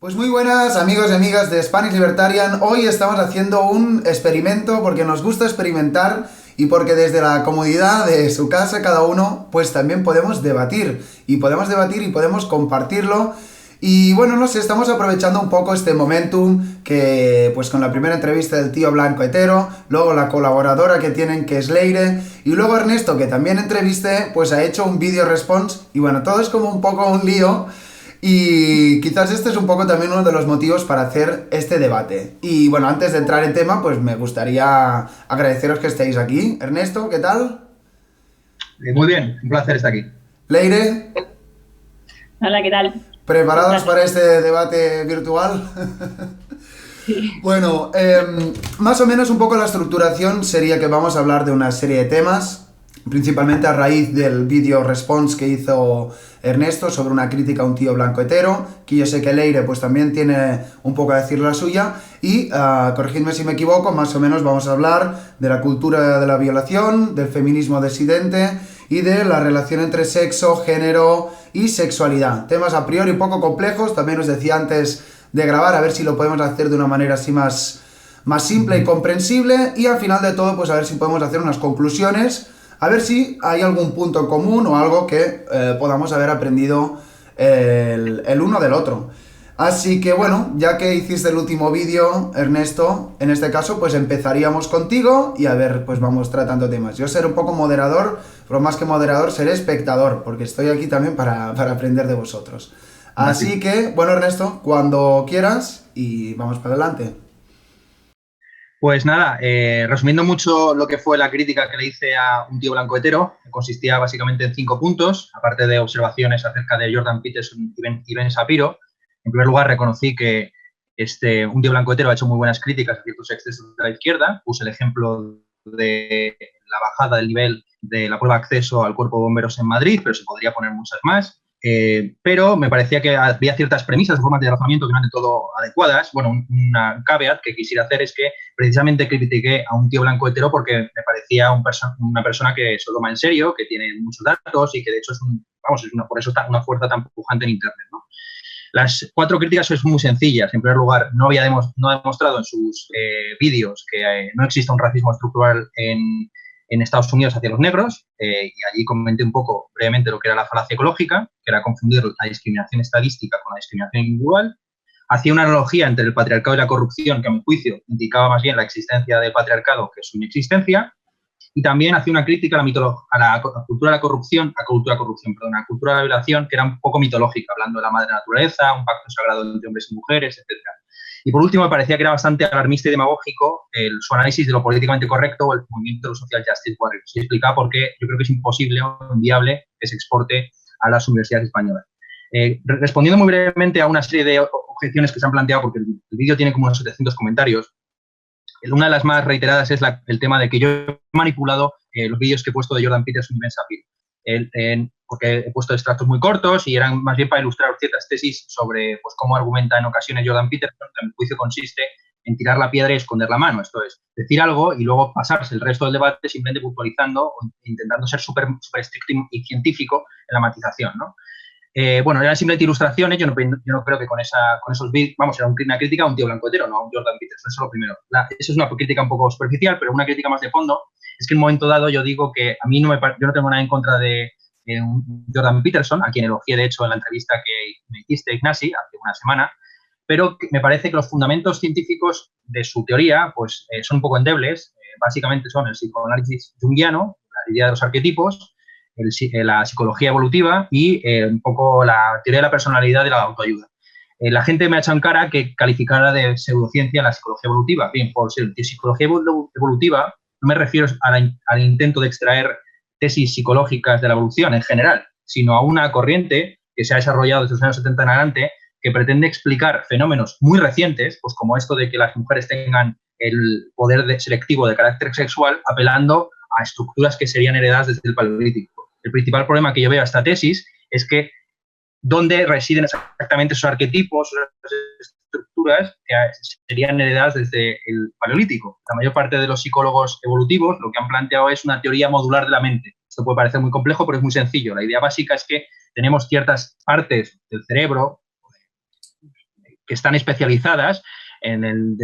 Pues muy buenas amigos y amigas de Spanish Libertarian. Hoy estamos haciendo un experimento porque nos gusta experimentar y porque desde la comodidad de su casa cada uno pues también podemos debatir y podemos compartirlo. Y bueno, no sé, estamos aprovechando un poco este momentum que pues con la primera entrevista del tío Blanco Hetero, luego la colaboradora que tienen que es Leire y luego Ernesto que también entrevisté pues ha hecho un video response y bueno, todo es como un poco un lío. Y quizás este es un poco también uno de los motivos para hacer este debate. Y bueno, antes de entrar en tema, pues me gustaría agradeceros que estéis aquí. Ernesto, ¿qué tal? Muy bien, un placer estar aquí. Leire, Hola, ¿qué tal? ¿Cómo ¿preparados estás? para este debate virtual? Sí. Bueno, más o menos un poco la estructuración sería que vamos a hablar de una serie de temas, principalmente a raíz del video response que hizo Ernesto sobre una crítica a un tío blanco hetero, que yo sé que Leire pues también tiene un poco a decir la suya, y corregidme si me equivoco, más o menos vamos a hablar de la cultura de la violación, del feminismo disidente y de la relación entre sexo, género y sexualidad. Temas a priori poco complejos, también os decía antes de grabar, a ver si lo podemos hacer de una manera así más simple y comprensible, y al final de todo pues a ver si podemos hacer unas conclusiones, a ver si hay algún punto en común o algo que podamos haber aprendido el uno del otro. Así que bueno, ya que hiciste el último vídeo, Ernesto, en este caso pues empezaríamos contigo y a ver, pues vamos tratando temas. Yo seré un poco moderador, pero más que moderador seré espectador, porque estoy aquí también para aprender de vosotros. Así Fantástico. que, bueno, Ernesto, cuando quieras y vamos para adelante. Pues nada, resumiendo mucho lo que fue la crítica que le hice a un tío blanco hetero, consistía básicamente en 5 puntos, aparte de observaciones acerca de Jordan Peterson y Ben Shapiro. En primer lugar, reconocí que un tío blanco hetero ha hecho muy buenas críticas a ciertos excesos de la izquierda. Puse el ejemplo de la bajada del nivel de la prueba de acceso al cuerpo de bomberos en Madrid, pero se podría poner muchas más. Pero me parecía que había ciertas premisas o formas de razonamiento que no eran de todo adecuadas. Bueno, una caveat que quisiera hacer es que precisamente critiqué a un tío blanco hetero porque me parecía una persona que se lo toma en serio, que tiene muchos datos y que de hecho por eso está una fuerza tan pujante en Internet, ¿no? Las 4 críticas son muy sencillas. En primer lugar, no ha demostrado en sus vídeos que no existe un racismo estructural en Estados Unidos hacia los negros, y allí comenté un poco brevemente lo que era la falacia ecológica, que era confundir la discriminación estadística con la discriminación individual. Hacía una analogía entre el patriarcado y la corrupción, que a mi juicio indicaba más bien la existencia del patriarcado que su inexistencia, y también hacía una crítica a la cultura de la corrupción, perdón, a la cultura de la violación, que era un poco mitológica, hablando de la madre naturaleza, un pacto sagrado entre hombres y mujeres, etcétera. Y por último, me parecía que era bastante alarmista y demagógico su análisis de lo políticamente correcto o el movimiento de los social justice warriors. Y explicaba por qué yo creo que es imposible o inviable que se exporte a las universidades españolas. Respondiendo muy brevemente a una serie de objeciones que se han planteado, porque el vídeo tiene como unos 700 comentarios, una de las más reiteradas es el tema de que yo he manipulado los vídeos que he puesto de Jordan Peterson y Ben Shapiro. Porque he puesto extractos muy cortos y eran más bien para ilustrar ciertas tesis sobre pues, cómo argumenta en ocasiones Jordan Peterson, que a mi juicio consiste en tirar la piedra y esconder la mano. Esto es, decir algo y luego pasarse el resto del debate simplemente puntualizando o intentando ser súper estricto y científico en la matización, ¿no? Bueno, eran simplemente ilustraciones. Yo no creo que con esos vídeos, vamos, era una crítica a un tío blanco hetero, no a un Jordan Peterson. Eso es lo primero. Eso es una crítica un poco superficial, pero una crítica más de fondo es que en un momento dado yo digo que a mí yo no tengo nada en contra de un Jordan Peterson, a quien elogié de hecho en la entrevista que me hiciste, Ignasi, hace una semana, pero me parece que los fundamentos científicos de su teoría pues, son un poco endebles. Básicamente son el psicoanálisis junguiano, la idea de los arquetipos, la psicología evolutiva y un poco la teoría de la personalidad de la autoayuda. La gente me ha echado en cara que calificara de pseudociencia la psicología evolutiva. Bien, por ser de psicología evolutiva no me refiero al intento de extraer tesis psicológicas de la evolución en general, sino a una corriente que se ha desarrollado desde los años 70 en adelante que pretende explicar fenómenos muy recientes, pues como esto de que las mujeres tengan el poder selectivo de carácter sexual, apelando a estructuras que serían heredadas desde el Paleolítico. El principal problema que yo veo a esta tesis es que dónde residen exactamente esos arquetipos, esas estructuras que serían heredadas desde el Paleolítico. La mayor parte de los psicólogos evolutivos lo que han planteado es una teoría modular de la mente. Esto puede parecer muy complejo, pero es muy sencillo. La idea básica es que tenemos ciertas partes del cerebro que están especializadas en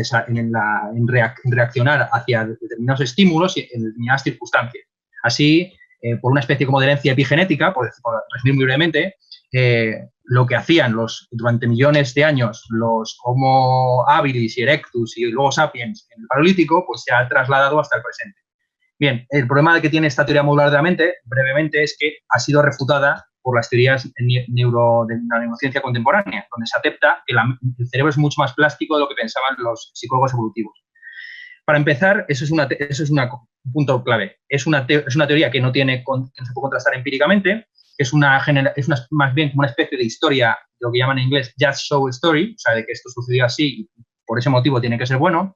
reaccionar hacia determinados estímulos y en determinadas circunstancias. Así, por una especie como de herencia epigenética, por resumir muy brevemente, lo que hacían durante millones de años los Homo habilis y erectus y luego sapiens en el Paleolítico, pues se ha trasladado hasta el presente. Bien, el problema que tiene esta teoría modular de la mente, brevemente, es que ha sido refutada por las teorías de la neurociencia contemporánea, donde se acepta que el cerebro es mucho más plástico de lo que pensaban los psicólogos evolutivos. Para empezar, eso es un punto clave. Es una teoría que no se puede contrastar empíricamente, es más bien como una especie de historia, lo que llaman en inglés just show story, o sea, de que esto sucedió así y por ese motivo tiene que ser bueno.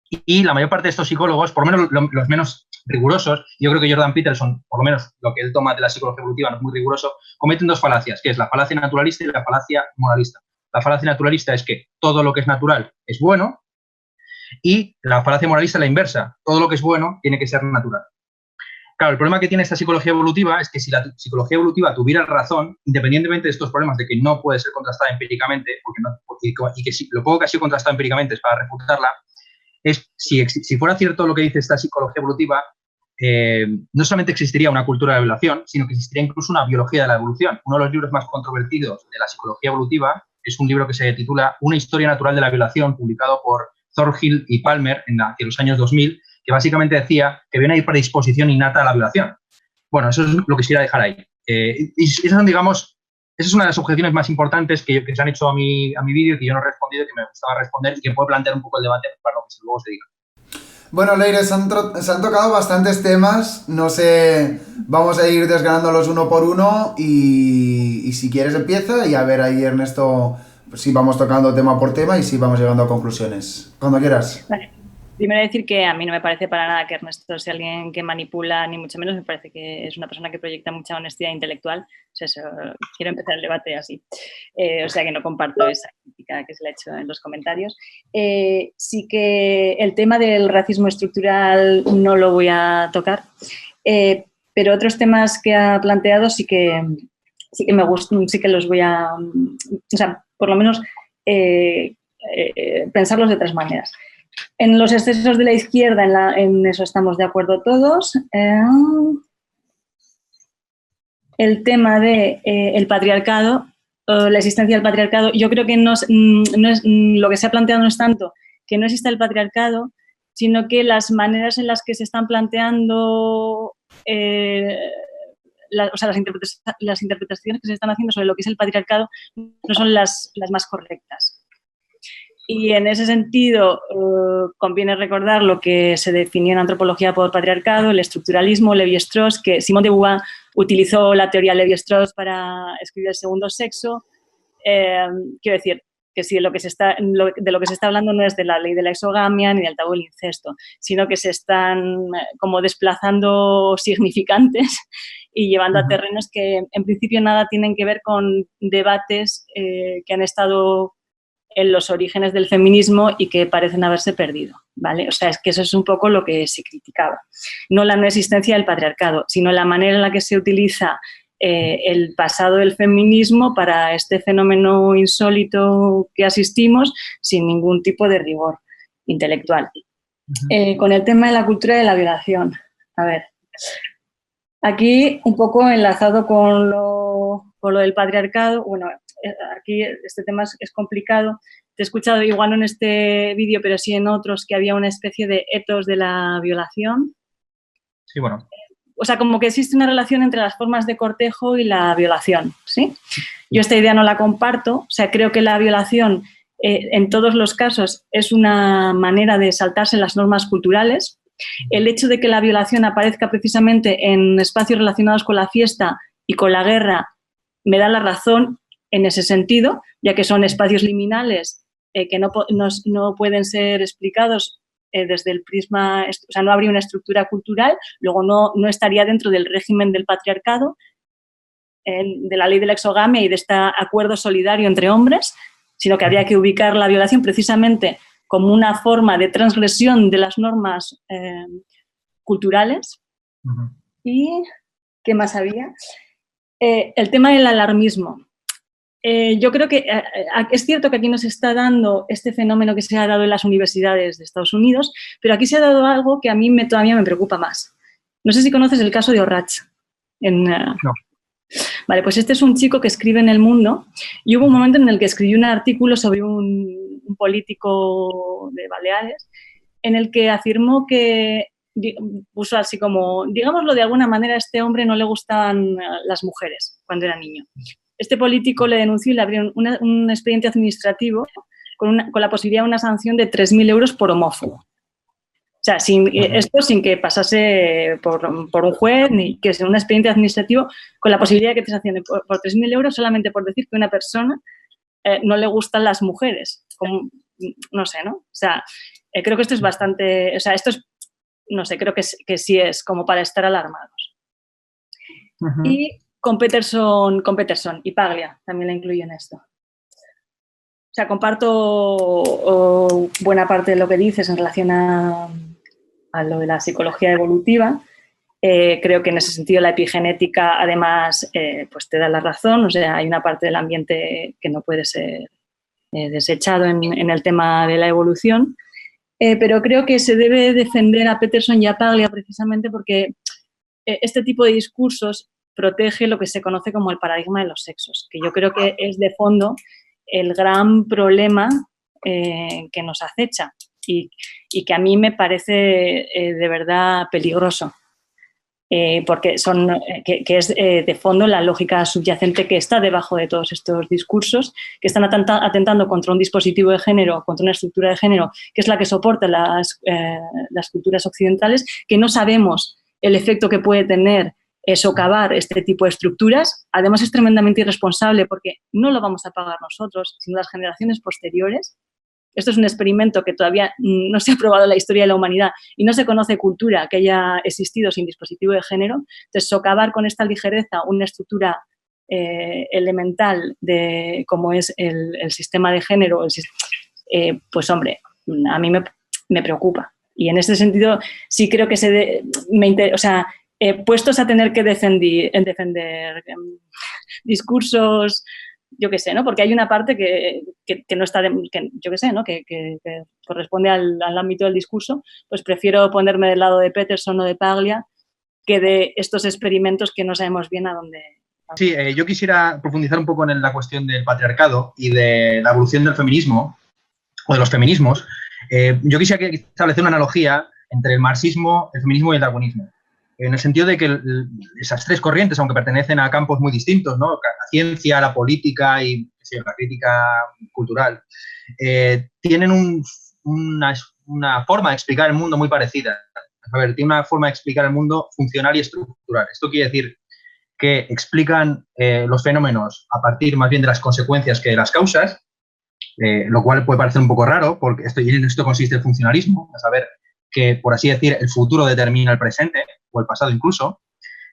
Y la mayor parte de estos psicólogos, por lo menos los menos rigurosos, yo creo que Jordan Peterson, por lo menos lo que él toma de la psicología evolutiva no es muy riguroso, cometen dos falacias, que es la falacia naturalista y la falacia moralista. La falacia naturalista es que todo lo que es natural es bueno, y la falacia moralista es la inversa. Todo lo que es bueno tiene que ser natural. Claro, el problema que tiene esta psicología evolutiva es que si la psicología evolutiva tuviera razón, independientemente de estos problemas de que no puede ser contrastada empíricamente, y que lo poco que ha sido contrastado empíricamente es para refutarla, es si fuera cierto lo que dice esta psicología evolutiva, no solamente existiría una cultura de la violación, sino que existiría incluso una biología de la evolución. Uno de los libros más controvertidos de la psicología evolutiva es un libro que se titula Una historia natural de la violación, publicado por Thornhill y Palmer hacia los años 2000, que básicamente decía que había una predisposición innata a la violación. Bueno, eso es lo que quisiera dejar ahí. Y esas son, digamos, esa es una de las objeciones más importantes que se han hecho a mi vídeo y que yo no he respondido y que me gustaba responder y que puede plantear un poco el debate para lo que luego se diga. Bueno, Leire, se han tocado bastantes temas, no sé, vamos a ir desgranándolos uno por uno y si quieres empieza y a ver ahí, Ernesto, si vamos tocando tema por tema y si vamos llegando a conclusiones. Cuando quieras. Vale. Primero decir que a mí no me parece para nada que Ernesto sea alguien que manipula, ni mucho menos. Me parece que es una persona que proyecta mucha honestidad intelectual. O sea, quiero empezar el debate así. O sea, que no comparto esa crítica que se le ha hecho en los comentarios. Sí que el tema del racismo estructural no lo voy a tocar, pero otros temas que ha planteado sí que me gustan, sí que los voy a... O sea, por lo menos pensarlos de otras maneras. En los excesos de la izquierda, en eso estamos de acuerdo todos. El tema de el patriarcado, la existencia del patriarcado, yo creo que no es, lo que se ha planteado no es tanto que no exista el patriarcado, sino que las maneras en las que se están planteando, las interpretaciones que se están haciendo sobre lo que es el patriarcado no son las más correctas. Y en ese sentido conviene recordar lo que se definió en antropología por patriarcado, el estructuralismo, Lévi-Strauss, que Simone de Beauvoir utilizó la teoría Lévi-Strauss para escribir El segundo sexo. Quiero decir que sí, de lo que se está hablando no es de la ley de la exogamia ni del tabú del incesto, sino que se están como desplazando significantes y llevando a terrenos que en principio nada tienen que ver con debates que han estado en los orígenes del feminismo y que parecen haberse perdido, ¿vale? O sea, es que eso es un poco lo que se criticaba. No la no existencia del patriarcado, sino la manera en la que se utiliza el pasado del feminismo para este fenómeno insólito que asistimos sin ningún tipo de rigor intelectual. Con el tema de la cultura de la violación. A ver, aquí un poco enlazado con lo del patriarcado, bueno, aquí este tema es complicado. Te he escuchado, igual no en este vídeo, pero sí en otros, que había una especie de etos de la violación. Sí, bueno. O sea, como que existe una relación entre las formas de cortejo y la violación, ¿sí? Yo esta idea no la comparto. O sea, creo que la violación, en todos los casos, es una manera de saltarse las normas culturales. El hecho de que la violación aparezca precisamente en espacios relacionados con la fiesta y con la guerra me da la razón en ese sentido, ya que son espacios liminales que no pueden ser explicados desde el prisma, o sea, no habría una estructura cultural, luego no estaría dentro del régimen del patriarcado, de la ley de la exogamia y de este acuerdo solidario entre hombres, sino que habría que ubicar la violación precisamente como una forma de transgresión de las normas culturales. ¿Y qué más había? El tema del alarmismo. Yo creo que es cierto que aquí no se está dando este fenómeno que se ha dado en las universidades de Estados Unidos, pero aquí se ha dado algo que a mí todavía me preocupa más. No sé si conoces el caso de Orrach. No. Vale, pues este es un chico que escribe en El Mundo y hubo un momento en el que escribió un artículo sobre un político de Baleares en el que afirmó que, puso así como, digámoslo de alguna manera, a este hombre no le gustaban las mujeres cuando era niño. Este político le denunció y le abrieron un expediente administrativo con la posibilidad de una sanción de 3.000 euros por homófobo. O sea, esto sin que pasase por un juez, ni que sea un expediente administrativo, con la posibilidad de que te sancionen por 3.000 euros solamente por decir que a una persona no le gustan las mujeres. Como, no sé, ¿no? O sea, creo que esto es bastante... O sea, esto es... No sé, creo que sí es como para estar alarmados. Y con Peterson y Paglia también la incluyo en esto. O sea, comparto buena parte de lo que dices en relación a lo de la psicología evolutiva. Creo que en ese sentido la epigenética, además, pues te da la razón. O sea, hay una parte del ambiente que no puede ser desechado en el tema de la evolución. Pero creo que se debe defender a Peterson y a Paglia precisamente porque este tipo de discursos protege lo que se conoce como el paradigma de los sexos, que yo creo que es de fondo el gran problema que nos acecha y que a mí me parece de verdad peligroso, porque que es de fondo la lógica subyacente que está debajo de todos estos discursos, que están atentando contra un dispositivo de género, contra una estructura de género, que es la que soporta las culturas occidentales, que no sabemos el efecto que puede tener socavar este tipo de estructuras. Además, es tremendamente irresponsable porque no lo vamos a pagar nosotros, sino las generaciones posteriores. Esto es un experimento que todavía no se ha probado en la historia de la humanidad y no se conoce cultura que haya existido sin dispositivo de género. Entonces, socavar con esta ligereza una estructura elemental de cómo es el sistema de género, pues hombre, a mí me preocupa. Y en este sentido sí creo que puestos a tener que defender discursos, yo qué sé, ¿no? Porque hay una parte que no está, yo qué sé, ¿no? Que corresponde al ámbito del discurso, pues prefiero ponerme del lado de Peterson o de Paglia que de estos experimentos que no sabemos bien a dónde. Sí, yo quisiera profundizar un poco en la cuestión del patriarcado y de la evolución del feminismo o de los feminismos. Yo quisiera establecer una analogía entre el marxismo, el feminismo y el darwinismo. En el sentido de que esas tres corrientes, aunque pertenecen a campos muy distintos, ¿no? La ciencia, la política y la crítica cultural, tienen una forma de explicar el mundo muy parecida. A ver, tiene una forma de explicar el mundo funcional y estructural. Esto quiere decir que explican los fenómenos a partir más bien de las consecuencias que de las causas, lo cual puede parecer un poco raro, porque en esto consiste el funcionalismo, a saber que, por así decir, el futuro determina el presente, o el pasado incluso.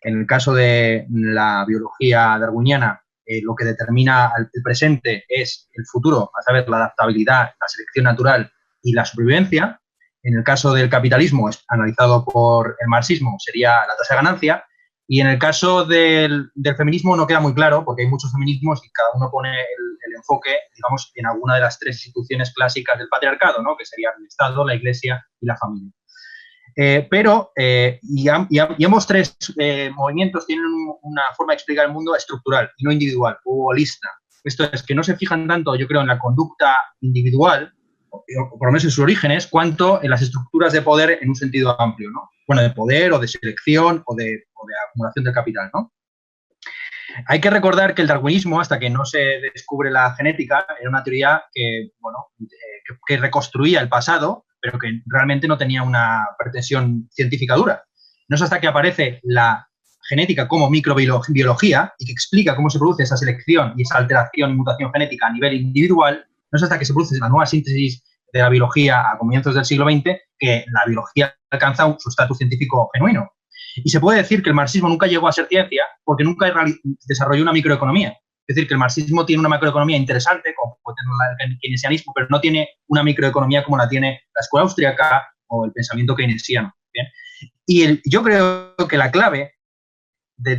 En el caso de la biología darwiniana, lo que determina el presente es el futuro, a saber, la adaptabilidad, la selección natural y la supervivencia. En el caso del capitalismo, analizado por el marxismo, sería la tasa de ganancia. Y en el caso del feminismo no queda muy claro, porque hay muchos feminismos y cada uno pone el enfoque, digamos, en alguna de las tres instituciones clásicas del patriarcado, ¿no? Que serían el Estado, la Iglesia y la familia. Y ambos tres movimientos tienen una forma de explicar el mundo estructural y no individual o holista. Esto es que no se fijan tanto, yo creo, en la conducta individual, o por lo menos en sus orígenes, cuanto en las estructuras de poder en un sentido amplio, ¿no? Bueno, de poder o de selección o de acumulación del capital, ¿no? Hay que recordar que el darwinismo, hasta que no se descubre la genética, era una teoría que reconstruía el pasado, pero que realmente no tenía una pretensión científica dura. No es hasta que aparece la genética como microbiología y que explica cómo se produce esa selección y esa alteración y mutación genética a nivel individual, no es hasta que se produce la nueva síntesis de la biología a comienzos del siglo XX que la biología alcanza su estatus científico genuino. Y se puede decir que el marxismo nunca llegó a ser ciencia porque nunca desarrolló una microeconomía. Es decir, que el marxismo tiene una macroeconomía interesante, como puede tener el keynesianismo, pero no tiene una microeconomía como la tiene la escuela austríaca o el pensamiento keynesiano. ¿Bien? Y yo creo que la clave de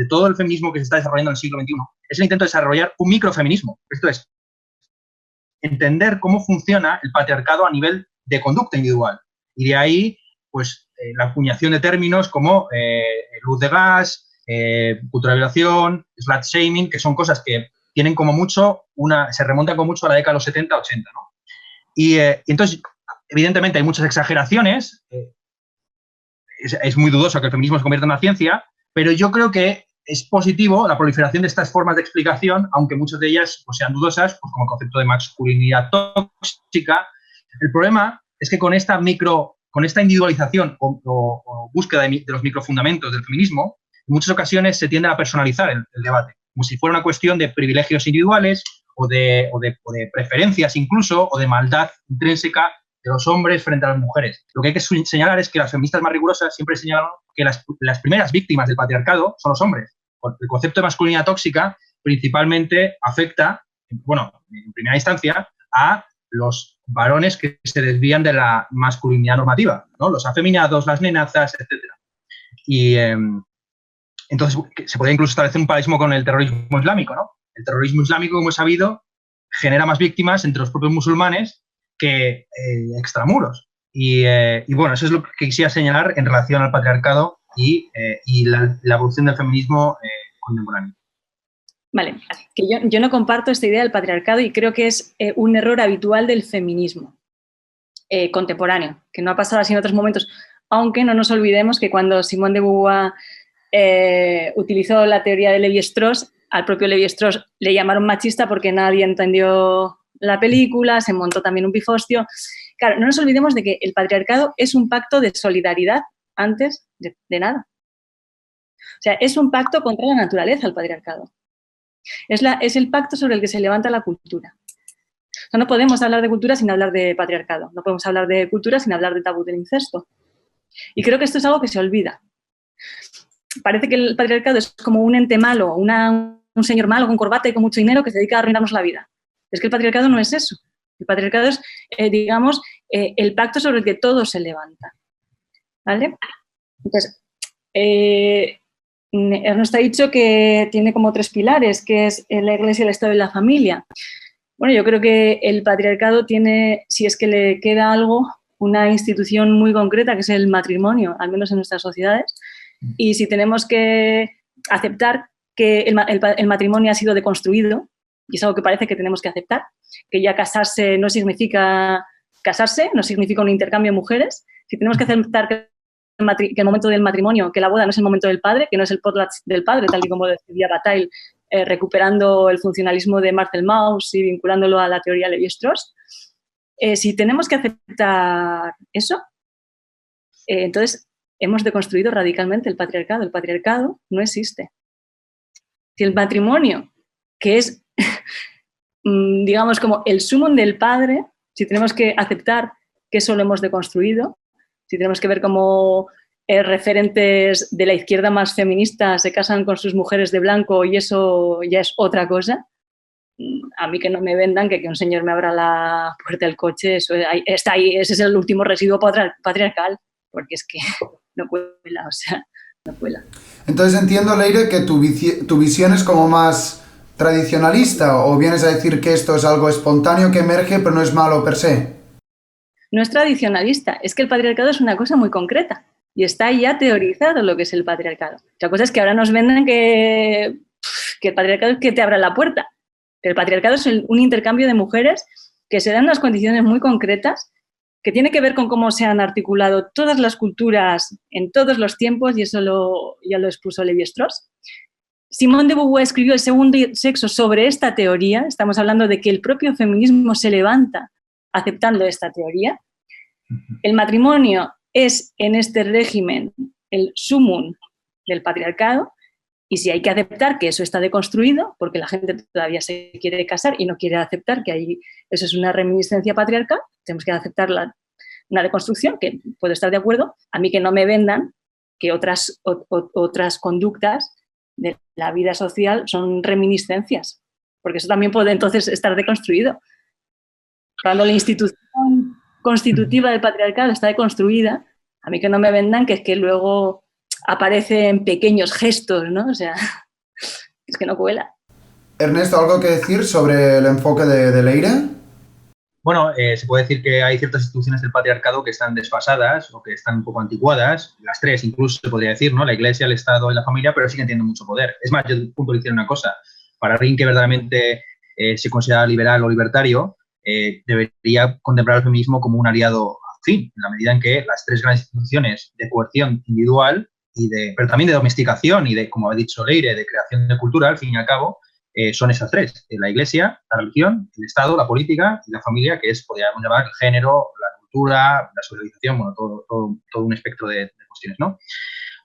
todo el feminismo que se está desarrollando en el siglo XXI es el intento de desarrollar un microfeminismo. Esto es, entender cómo funciona el patriarcado a nivel de conducta individual. Y de ahí, pues, la acuñación de términos como luz de gas, cultura de violación, slut shaming, que son cosas que tienen como mucho se remontan como mucho a la década de los 70, 80, ¿no? Y entonces, evidentemente, hay muchas exageraciones. Es muy dudoso que el feminismo se convierta en una ciencia, pero yo creo que es positivo la proliferación de estas formas de explicación, aunque muchas de ellas pues, sean dudosas, pues, como el concepto de masculinidad tóxica. El problema es que con esta individualización o búsqueda de los microfundamentos del feminismo, en muchas ocasiones se tiende a personalizar el debate, como si fuera una cuestión de privilegios individuales o de preferencias incluso, o de maldad intrínseca de los hombres frente a las mujeres. Lo que hay que señalar es que las feministas más rigurosas siempre señalan que las primeras víctimas del patriarcado son los hombres. El concepto de masculinidad tóxica principalmente afecta, bueno, en primera instancia, a los varones que se desvían de la masculinidad normativa, ¿no? Los afeminados, las nenazas, etc. Y entonces se podría incluso establecer un paralelismo con el terrorismo islámico, ¿no? El terrorismo islámico, como he sabido, genera más víctimas entre los propios musulmanes que extramuros. Y bueno, eso es lo que quisiera señalar en relación al patriarcado y la evolución del feminismo contemporáneo. Vale, que yo no comparto esta idea del patriarcado y creo que es un error habitual del feminismo contemporáneo, que no ha pasado así en otros momentos, aunque no nos olvidemos que cuando Simone de Beauvoir utilizó la teoría de Lévi-Strauss, al propio Lévi-Strauss le llamaron machista porque nadie entendió la película, se montó también un pifostio. Claro, no nos olvidemos de que el patriarcado es un pacto de solidaridad antes de nada. O sea, es un pacto contra la naturaleza el patriarcado. Es el pacto sobre el que se levanta la cultura. O sea, no podemos hablar de cultura sin hablar de patriarcado. No podemos hablar de cultura sin hablar de tabú del incesto. Y creo que esto es algo que se olvida. Parece que el patriarcado es como un ente malo, un señor malo con corbata y con mucho dinero que se dedica a arruinarnos la vida. Es que el patriarcado no es eso. El patriarcado es, digamos, el pacto sobre el que todo se levanta. ¿Vale? Entonces, Ernesto ha dicho que tiene como 3 pilares, que es la Iglesia, el Estado y la familia. Bueno, yo creo que el patriarcado tiene, si es que le queda algo, una institución muy concreta, que es el matrimonio, al menos en nuestras sociedades. Y si tenemos que aceptar que el matrimonio ha sido deconstruido, y es algo que parece que tenemos que aceptar, que ya casarse no significa un intercambio de mujeres, si tenemos que aceptar que el momento del matrimonio, que la boda no es el momento del padre, que no es el potlatch del padre, tal y como decía Bataille, recuperando el funcionalismo de Marcel Mauss y vinculándolo a la teoría Lévi-Strauss, si tenemos que aceptar eso, entonces hemos deconstruido radicalmente el patriarcado. El patriarcado no existe. Si el matrimonio, que es, digamos, como el sumum del padre, si tenemos que aceptar que eso lo hemos deconstruido, si tenemos que ver cómo referentes de la izquierda más feminista se casan con sus mujeres de blanco y eso ya es otra cosa, a mí que no me vendan que un señor me abra la puerta del coche, eso está ahí, ese es el último residuo patriarcal, porque es que no cuela, o sea, no cuela. Entonces entiendo, Leire, que tu visión es como más tradicionalista, o vienes a decir que esto es algo espontáneo que emerge pero no es malo per se. No es tradicionalista, es que el patriarcado es una cosa muy concreta y está ya teorizado lo que es el patriarcado. Otra cosa es que ahora nos vendan que el patriarcado es que te abra la puerta. Pero el patriarcado es un intercambio de mujeres que se dan en unas condiciones muy concretas, que tiene que ver con cómo se han articulado todas las culturas en todos los tiempos, y eso ya lo expuso Lévi-Strauss. Simone de Beauvoir escribió El segundo sexo sobre esta teoría. Estamos hablando de que el propio feminismo se levanta aceptando esta teoría. El matrimonio es en este régimen el sumum del patriarcado, y si hay que aceptar que eso está deconstruido, porque la gente todavía se quiere casar y no quiere aceptar que eso es una reminiscencia patriarcal, tenemos que aceptar una deconstrucción, que puedo estar de acuerdo, a mí que no me vendan que otras conductas de la vida social son reminiscencias, porque eso también puede entonces estar deconstruido. Cuando la institución constitutiva del patriarcado está deconstruida, a mí que no me vendan que es que luego aparece en pequeños gestos, ¿no? O sea, es que no cuela. Ernesto, ¿algo que decir sobre el enfoque de Leire? Bueno, se puede decir que hay ciertas instituciones del patriarcado que están desfasadas o que están un poco anticuadas, las tres incluso se podría decir, ¿no? La Iglesia, el Estado y la familia, pero siguen teniendo mucho poder. Es más, yo puntualicé una cosa, para alguien que verdaderamente se considera liberal o libertario, debería contemplar el feminismo como un aliado afín, en la medida en que las tres grandes instituciones de coerción individual, pero también de domesticación y de, como ha dicho Leire, de creación de cultura, al fin y al cabo, son esas tres, la Iglesia, la religión, el Estado, la política y la familia, que es, podríamos llamar, el género, la cultura, la socialización, bueno, todo un espectro de cuestiones, ¿no?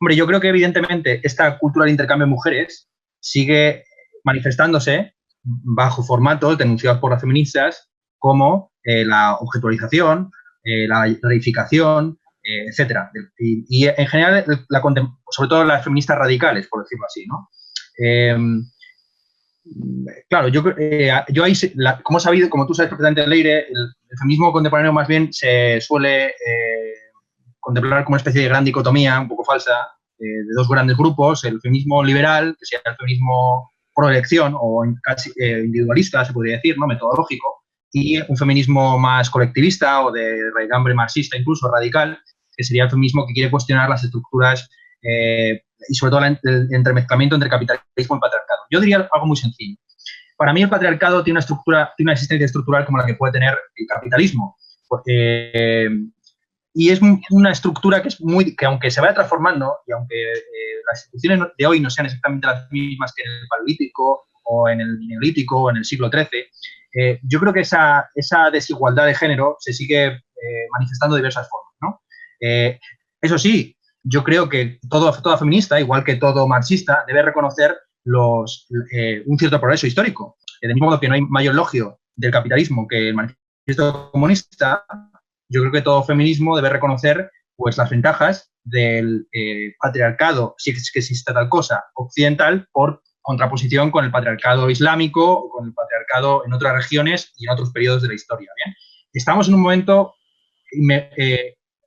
Hombre, yo creo que evidentemente esta cultura de intercambio de mujeres sigue manifestándose bajo formatos denunciados por las feministas como la objetualización, la reificación, etcétera. Y en general, sobre todo las feministas radicales, por decirlo así, ¿no? Claro, yo ahí, como tú sabes perfectamente, Leire, el feminismo contemporáneo más bien se suele contemplar como una especie de gran dicotomía, un poco falsa, de dos grandes grupos, el feminismo liberal, que sería el feminismo pro elección o casi individualista, se podría decir, ¿no? Metodológico, y un feminismo más colectivista o de raigambre marxista, incluso radical, que sería el feminismo que quiere cuestionar las estructuras y sobre todo el entremezclamiento entre capitalismo y patriarcado. Yo diría algo muy sencillo. Para mí el patriarcado tiene una existencia estructural como la que puede tener el capitalismo. Y es una estructura que aunque se vaya transformando y aunque las instituciones de hoy no sean exactamente las mismas que en el paleolítico o en el neolítico o en el siglo XIII, yo creo que esa desigualdad de género se sigue manifestando de diversas formas, ¿no? Eso sí, yo creo que toda feminista, igual que todo marxista, debe reconocer un cierto progreso histórico. De mismo modo que no hay mayor elogio del capitalismo que el manifiesto comunista, yo creo que todo feminismo debe reconocer pues, las ventajas del patriarcado, si es que existe tal cosa, occidental, por contraposición con el patriarcado islámico o con el patriarcado en otras regiones y en otros periodos de la historia. ¿Bien? Estamos en un momento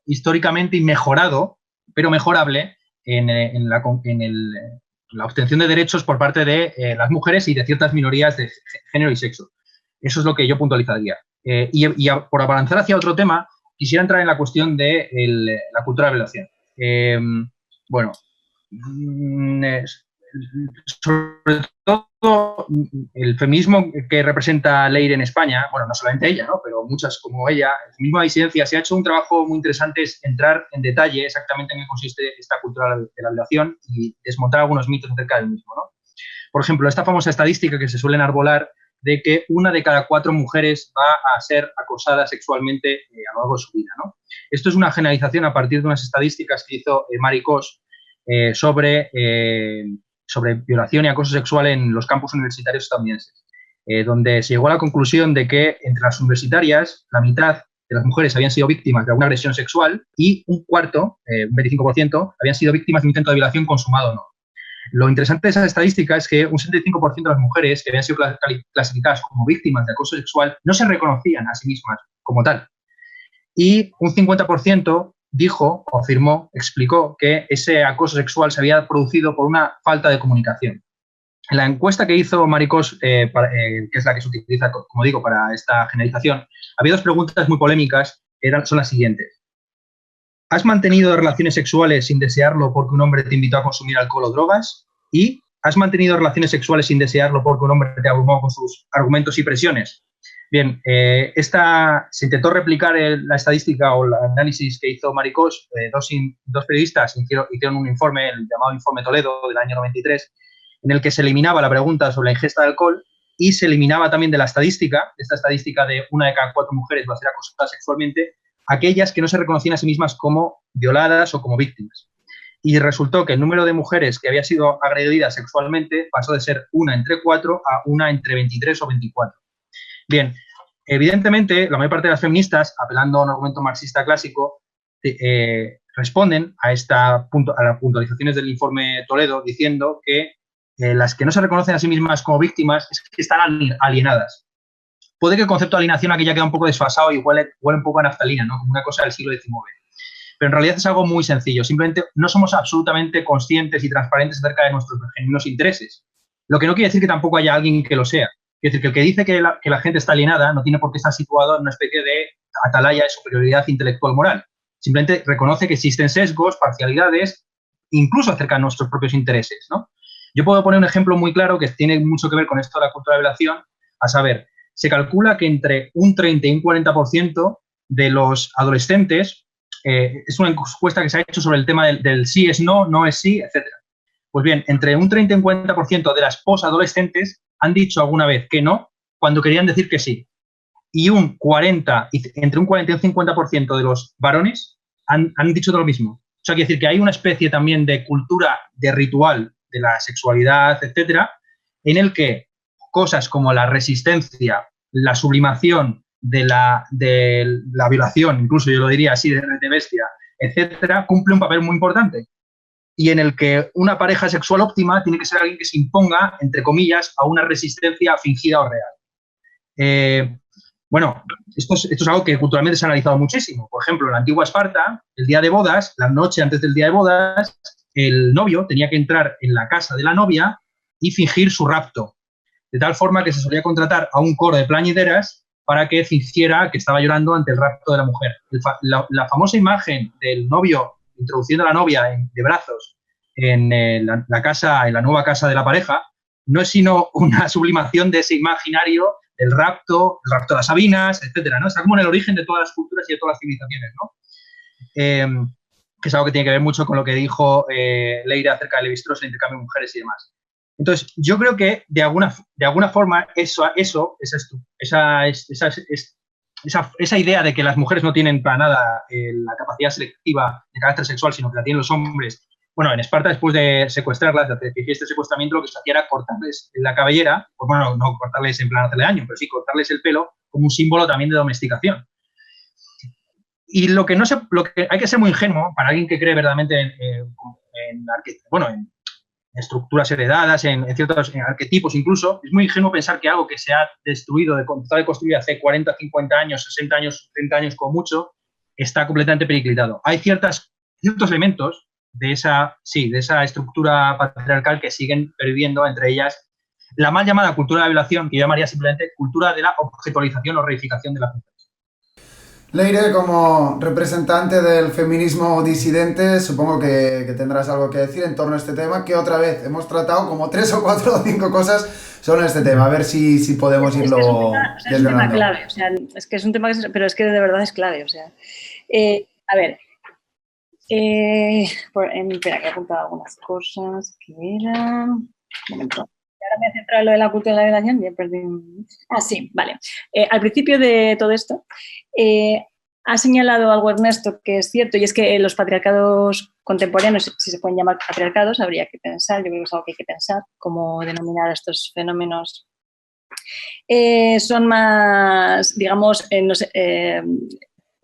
históricamente inmejorado, pero mejorable en la obtención de derechos por parte de las mujeres y de ciertas minorías de género y sexo. Eso es lo que yo puntualizaría. Por avanzar hacia otro tema, quisiera entrar en la cuestión de la cultura de violación. Bueno, sobre todo el feminismo que representa Leire en España, bueno, no solamente ella, ¿no? Pero muchas como ella, el feminismo de disidencia, se ha hecho un trabajo muy interesante, es entrar en detalle exactamente en qué consiste esta cultura de la violación y desmontar algunos mitos acerca del mismo, ¿no? Por ejemplo, esta famosa estadística que se suele enarbolar de que 1 de cada 4 mujeres va a ser acosada sexualmente a lo largo de su vida, ¿no? Esto es una generalización a partir de unas estadísticas que hizo Mary Koch sobre violación y acoso sexual en los campus universitarios estadounidenses, donde se llegó a la conclusión de que entre las universitarias la mitad de las mujeres habían sido víctimas de alguna agresión sexual y un cuarto, un 25%, habían sido víctimas de un intento de violación consumado o no. Lo interesante de esa estadística es que un 75% de las mujeres que habían sido clasificadas como víctimas de acoso sexual no se reconocían a sí mismas como tal. Y un 50% dijo, afirmó, explicó que ese acoso sexual se había producido por una falta de comunicación. En la encuesta que hizo Mary Koch, que es la que se utiliza, como digo, para esta generalización, había 2 preguntas muy polémicas, son las siguientes. ¿Has mantenido relaciones sexuales sin desearlo porque un hombre te invitó a consumir alcohol o drogas? ¿Y has mantenido relaciones sexuales sin desearlo porque un hombre te abrumó con sus argumentos y presiones? Bien, se intentó replicar la estadística o el análisis que hizo Mary Koch. Dos periodistas hicieron un informe, el llamado Informe Toledo del año 93, en el que se eliminaba la pregunta sobre la ingesta de alcohol y se eliminaba también de esta estadística de 1 de cada 4 mujeres va a ser acosada sexualmente, aquellas que no se reconocían a sí mismas como violadas o como víctimas. Y resultó que el número de mujeres que había sido agredidas sexualmente pasó de ser 1 entre 4 a 1 entre 23 o 24. Bien, evidentemente, la mayor parte de las feministas, apelando a un argumento marxista clásico, responden a las puntualizaciones del informe Toledo diciendo que las que no se reconocen a sí mismas como víctimas es que están alienadas. Puede que el concepto de alienación aquí ya queda un poco desfasado y huele un poco a naftalina, ¿no? Como una cosa del siglo XIX. pero en realidad es algo muy sencillo. Simplemente no somos absolutamente conscientes y transparentes acerca de nuestros genuinos intereses. Lo que no quiere decir que tampoco haya alguien que lo sea. Es decir, que el que dice que la gente está alienada no tiene por qué estar situado en una especie de atalaya de superioridad intelectual moral. Simplemente reconoce que existen sesgos, parcialidades, incluso acerca de nuestros propios intereses, ¿no? Yo puedo poner un ejemplo muy claro que tiene mucho que ver con esto de la cultura de violación, a saber, se calcula que entre un 30 y un 40% de los adolescentes, es una encuesta que se ha hecho sobre el tema del sí es no, no es sí, etc. Pues bien, entre un 30 y un 40% de las posadolescentes han dicho alguna vez que no cuando querían decir que sí. Y entre un 40 y un 50% de los varones han dicho lo mismo. O sea, quiere decir que hay una especie también de cultura, de ritual, de la sexualidad, etcétera, en el que cosas como la resistencia, la sublimación de la violación, incluso yo lo diría así, de bestia, etcétera, cumple un papel muy importante. Y en el que una pareja sexual óptima tiene que ser alguien que se imponga, entre comillas, a una resistencia fingida o real. Bueno, esto es algo que culturalmente se ha analizado muchísimo. Por ejemplo, en la antigua Esparta, el día de bodas, la noche antes del día de bodas, el novio tenía que entrar en la casa de la novia y fingir su rapto. De tal forma que se solía contratar a un coro de plañideras para que fingiera que estaba llorando ante el rapto de la mujer. La famosa imagen del novio introduciendo a la novia de brazos en la nueva casa de la pareja, no es sino una sublimación de ese imaginario del rapto, el rapto de las Sabinas, etcétera, ¿no? Está como en el origen de todas las culturas y de todas las civilizaciones, ¿no? Que es algo que tiene que ver mucho con lo que dijo Leire acerca del Levi-Strauss, el intercambio de mujeres y demás. Entonces, yo creo que de alguna forma esa idea de que las mujeres no tienen para nada la capacidad selectiva de carácter sexual, sino que la tienen los hombres. Bueno, en Esparta, después de secuestrarlas, de hacer este secuestramiento, lo que se hacía era cortarles la cabellera, pues bueno, no cortarles en plan hacerle daño, pero sí cortarles el pelo como un símbolo también de domesticación. Y lo que hay que ser muy ingenuo para alguien que cree verdaderamente en estructuras heredadas, en ciertos arquetipos incluso, es muy ingenuo pensar que algo que se ha destruido, empezado a construir hace 40, 50 años, 60 años, 30 años como mucho, está completamente periclitado. Hay ciertos elementos de esa estructura patriarcal que siguen perviviendo, entre ellas la mal llamada cultura de la violación, que yo llamaría simplemente cultura de la objetualización o reificación de la mujer. Leire, como representante del feminismo disidente, supongo que tendrás algo que decir en torno a este tema, que otra vez hemos tratado como 3 o 4 o 5 cosas sobre este tema, a ver si podemos irlo desgranando. Es un tema clave, o sea, es que es un tema pero es que de verdad es clave, o sea, a ver, espera, que he apuntado algunas cosas que eran, un momento. Ahora me he centrado en lo de la cultura de la violación y he perdido. Sí, vale. Al principio de todo esto, ha señalado algo Ernesto que es cierto, y es que los patriarcados contemporáneos, si se pueden llamar patriarcados, habría que pensar, yo creo que es algo que hay que pensar, cómo denominar a estos fenómenos. Son más, digamos,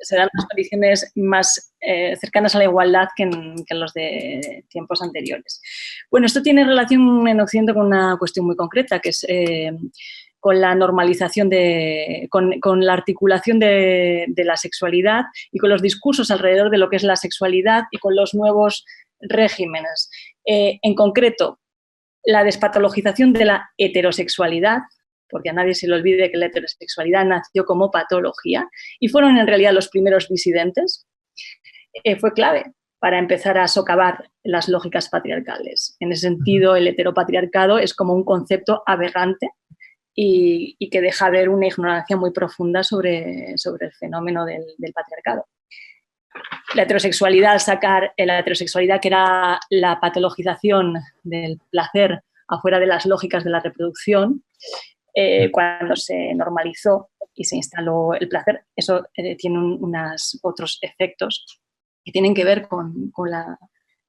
se dan unas condiciones más cercanas a la igualdad que en los de tiempos anteriores. Bueno, esto tiene relación en Occidente con una cuestión muy concreta, que es con la normalización, con la articulación de la sexualidad y con los discursos alrededor de lo que es la sexualidad y con los nuevos regímenes. En concreto, la despatologización de la heterosexualidad, porque a nadie se le olvide que la heterosexualidad nació como patología y fueron en realidad los primeros disidentes, fue clave para empezar a socavar las lógicas patriarcales. En ese sentido, el heteropatriarcado es como un concepto aberrante y que deja ver una ignorancia muy profunda sobre el fenómeno del patriarcado. La heterosexualidad, la heterosexualidad, que era la patologización del placer afuera de las lógicas de la reproducción, cuando se normalizó y se instaló el placer, eso tiene unos otros efectos que tienen que ver con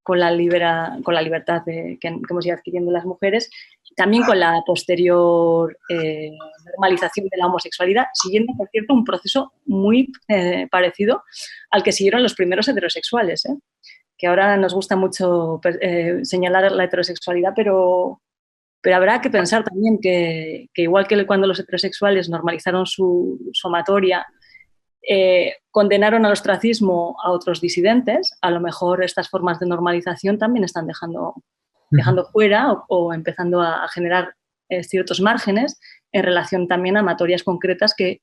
la libertad que hemos ido adquiriendo las mujeres, también con la posterior normalización de la homosexualidad, siguiendo, por cierto, un proceso muy parecido al que siguieron los primeros heterosexuales, que ahora nos gusta mucho señalar la heterosexualidad, pero habrá que pensar también que igual que cuando los heterosexuales normalizaron su somatoria, condenaron al ostracismo a otros disidentes, a lo mejor estas formas de normalización también están dejando fuera o empezando a generar ciertos márgenes en relación también a materias concretas que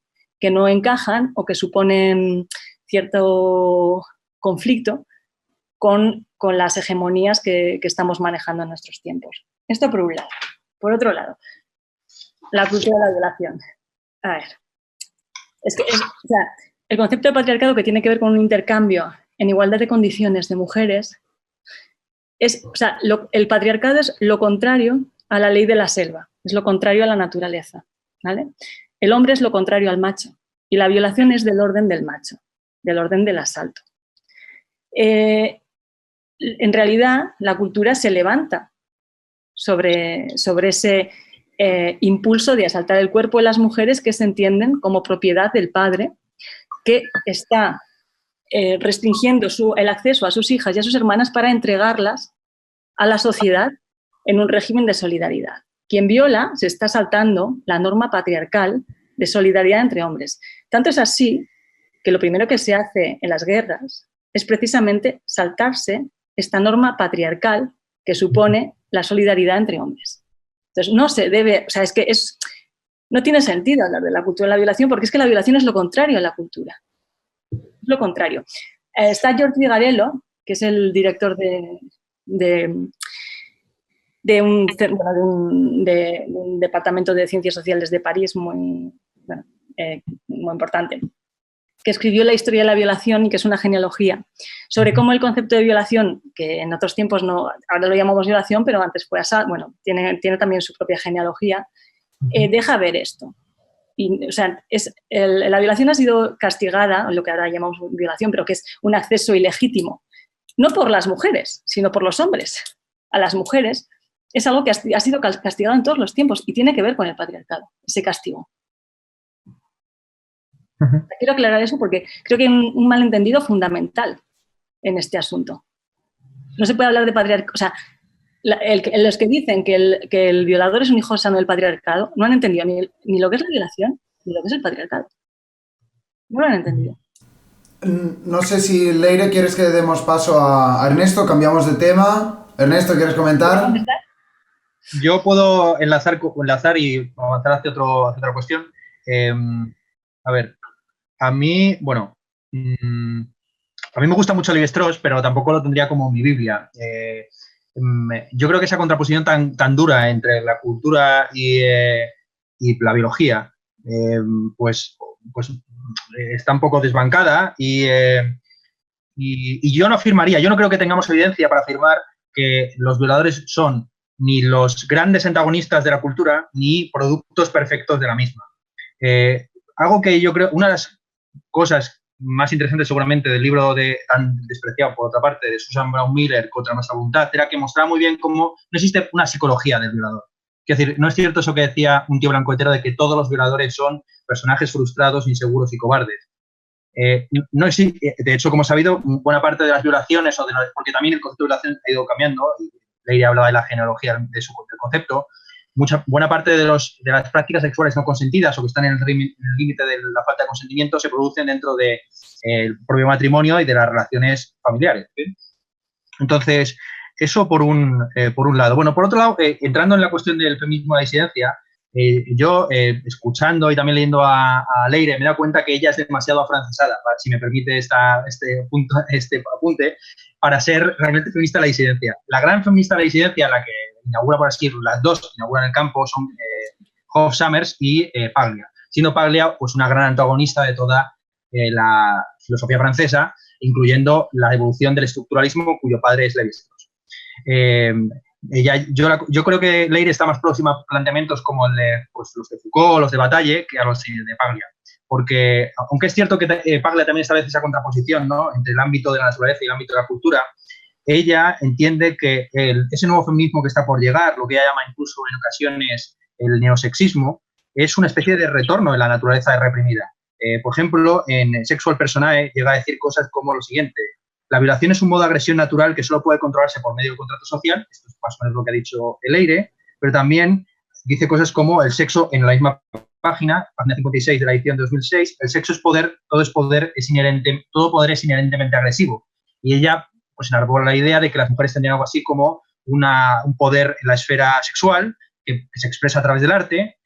no encajan o que suponen cierto conflicto con las hegemonías que estamos manejando en nuestros tiempos. Esto por un lado. Por otro lado, la cultura de la violación. A ver, o sea, el concepto de patriarcado, que tiene que ver con un intercambio en igualdad de condiciones de mujeres, el patriarcado es lo contrario a la ley de la selva, es lo contrario a la naturaleza, ¿vale? El hombre es lo contrario al macho y la violación es del orden del macho, del orden del asalto. En realidad, la cultura se levanta sobre ese impulso de asaltar el cuerpo de las mujeres que se entienden como propiedad del padre, que está restringiendo el acceso a sus hijas y a sus hermanas para entregarlas a la sociedad en un régimen de solidaridad. Quien viola se está saltando la norma patriarcal de solidaridad entre hombres. Tanto es así que lo primero que se hace en las guerras es precisamente saltarse esta norma patriarcal que supone la solidaridad entre hombres. Entonces, no se debe, o sea, no tiene sentido hablar de la cultura de la violación porque es que la violación es lo contrario a la cultura. Es lo contrario. Está George Vigarello, que es el director de un departamento de ciencias sociales de París muy importante, que escribió La historia de la violación y que es una genealogía sobre cómo el concepto de violación, que en otros tiempos no, ahora lo llamamos violación, pero antes fue asalto, tiene también su propia genealogía, deja ver esto. Y, o sea, la violación ha sido castigada, lo que ahora llamamos violación, pero que es un acceso ilegítimo, no por las mujeres, sino por los hombres. A las mujeres es algo que ha sido castigado en todos los tiempos y tiene que ver con el patriarcado, ese castigo. Quiero aclarar eso porque creo que hay un malentendido fundamental en este asunto. No se puede hablar de patriarcado. O sea, los que dicen que el violador es un hijo sano del patriarcado no han entendido ni lo que es la violación ni lo que es el patriarcado. No lo han entendido. No sé si, Leire, quieres que demos paso a Ernesto, cambiamos de tema. Ernesto, ¿quieres comentar? Yo puedo enlazar y avanzar hacia otra cuestión. A ver, a mí me gusta mucho Lévi-Strauss, pero tampoco lo tendría como mi Biblia. Yo creo que esa contraposición tan dura entre la cultura y la biología, pues está un poco desbancada y yo no afirmaría, yo no creo que tengamos evidencia para afirmar que los violadores son ni los grandes antagonistas de la cultura ni productos perfectos de la misma. Algo que yo creo, una de las cosas más interesantes seguramente del libro tan despreciado, por otra parte, de Susan Brown Miller, Contra nuestra voluntad, era que mostraba muy bien cómo no existe una psicología del violador. Es decir, no es cierto eso que decía un tío blanco hetero de que todos los violadores son personajes frustrados, inseguros y cobardes. No existe, de hecho, como sabido, buena parte de las violaciones, porque también el concepto de violación ha ido cambiando, y Leire hablaba de la genealogía del concepto, buena parte de las prácticas sexuales no consentidas o que están en el límite de la falta de consentimiento se producen dentro del propio matrimonio y de las relaciones familiares. ¿Sí? Entonces, eso por un lado. Bueno, por otro lado, entrando en la cuestión del feminismo de la disidencia, yo, escuchando y también leyendo a Leire, me he dado cuenta que ella es demasiado afrancesada, si me permite este apunte, para ser realmente feminista de la disidencia. La gran feminista de la disidencia, la que inaugura, por así decirlo, las dos que inauguran el campo son Hoff Sommers y Paglia. Siendo Paglia pues, una gran antagonista de toda la filosofía francesa, incluyendo la evolución del estructuralismo, cuyo padre es Lévi-Strauss. Yo creo que Leire está más próxima a planteamientos como los de Foucault, los de Bataille, que a los de Paglia. Porque, aunque es cierto que Paglia también establece esa contraposición, ¿no?, entre el ámbito de la naturaleza y el ámbito de la cultura, ella entiende que ese nuevo feminismo que está por llegar, lo que ella llama incluso en ocasiones el neosexismo, es una especie de retorno de la naturaleza reprimida. Por ejemplo, en Sexual Personae llega a decir cosas como lo siguiente: la violación es un modo de agresión natural que solo puede controlarse por medio del contrato social. Esto es más o menos lo que ha dicho Leire, pero también dice cosas como el sexo en la misma página 56 de la edición de 2006, el sexo es poder, todo poder es inherentemente agresivo. Y ella pues enarbola la idea de que las mujeres tendrían algo así como un poder en la esfera sexual que se expresa a través del arte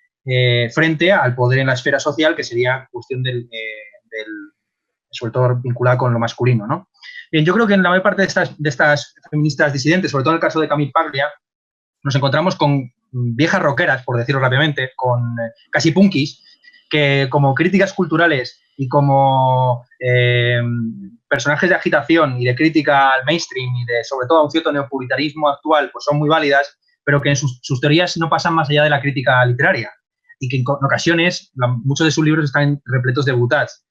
frente al poder en la esfera social, que sería cuestión sobre todo vinculada con lo masculino, ¿no? Bien, yo creo que en la mayor parte de estas feministas disidentes, sobre todo en el caso de Camille Paglia, nos encontramos con viejas rockeras, por decirlo rápidamente, con casi punkis, que como críticas culturales y como personajes de agitación y de crítica al mainstream y de, sobre todo, a un cierto neopuritarismo actual, pues son muy válidas, pero que en sus teorías no pasan más allá de la crítica literaria y que en ocasiones muchos de sus libros están repletos de boutades.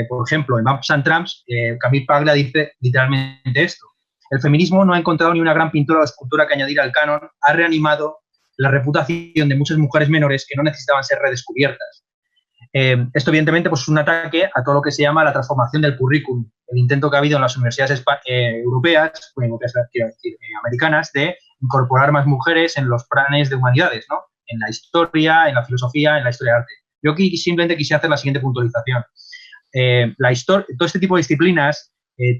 Por ejemplo, en Bumps and Tramps, Camille Paglia dice literalmente esto: el feminismo no ha encontrado ni una gran pintura o escultura que añadir al canon, ha reanimado la reputación de muchas mujeres menores que no necesitaban ser redescubiertas. Esto, evidentemente, pues, es un ataque a todo lo que se llama la transformación del currículum, el intento que ha habido en las universidades europeas, quiero decir, americanas, de incorporar más mujeres en los planes de humanidades, ¿no? En la historia, en la filosofía, en la historia de arte. Yo aquí simplemente quisiera hacer la siguiente puntualización. Todo este tipo de disciplinas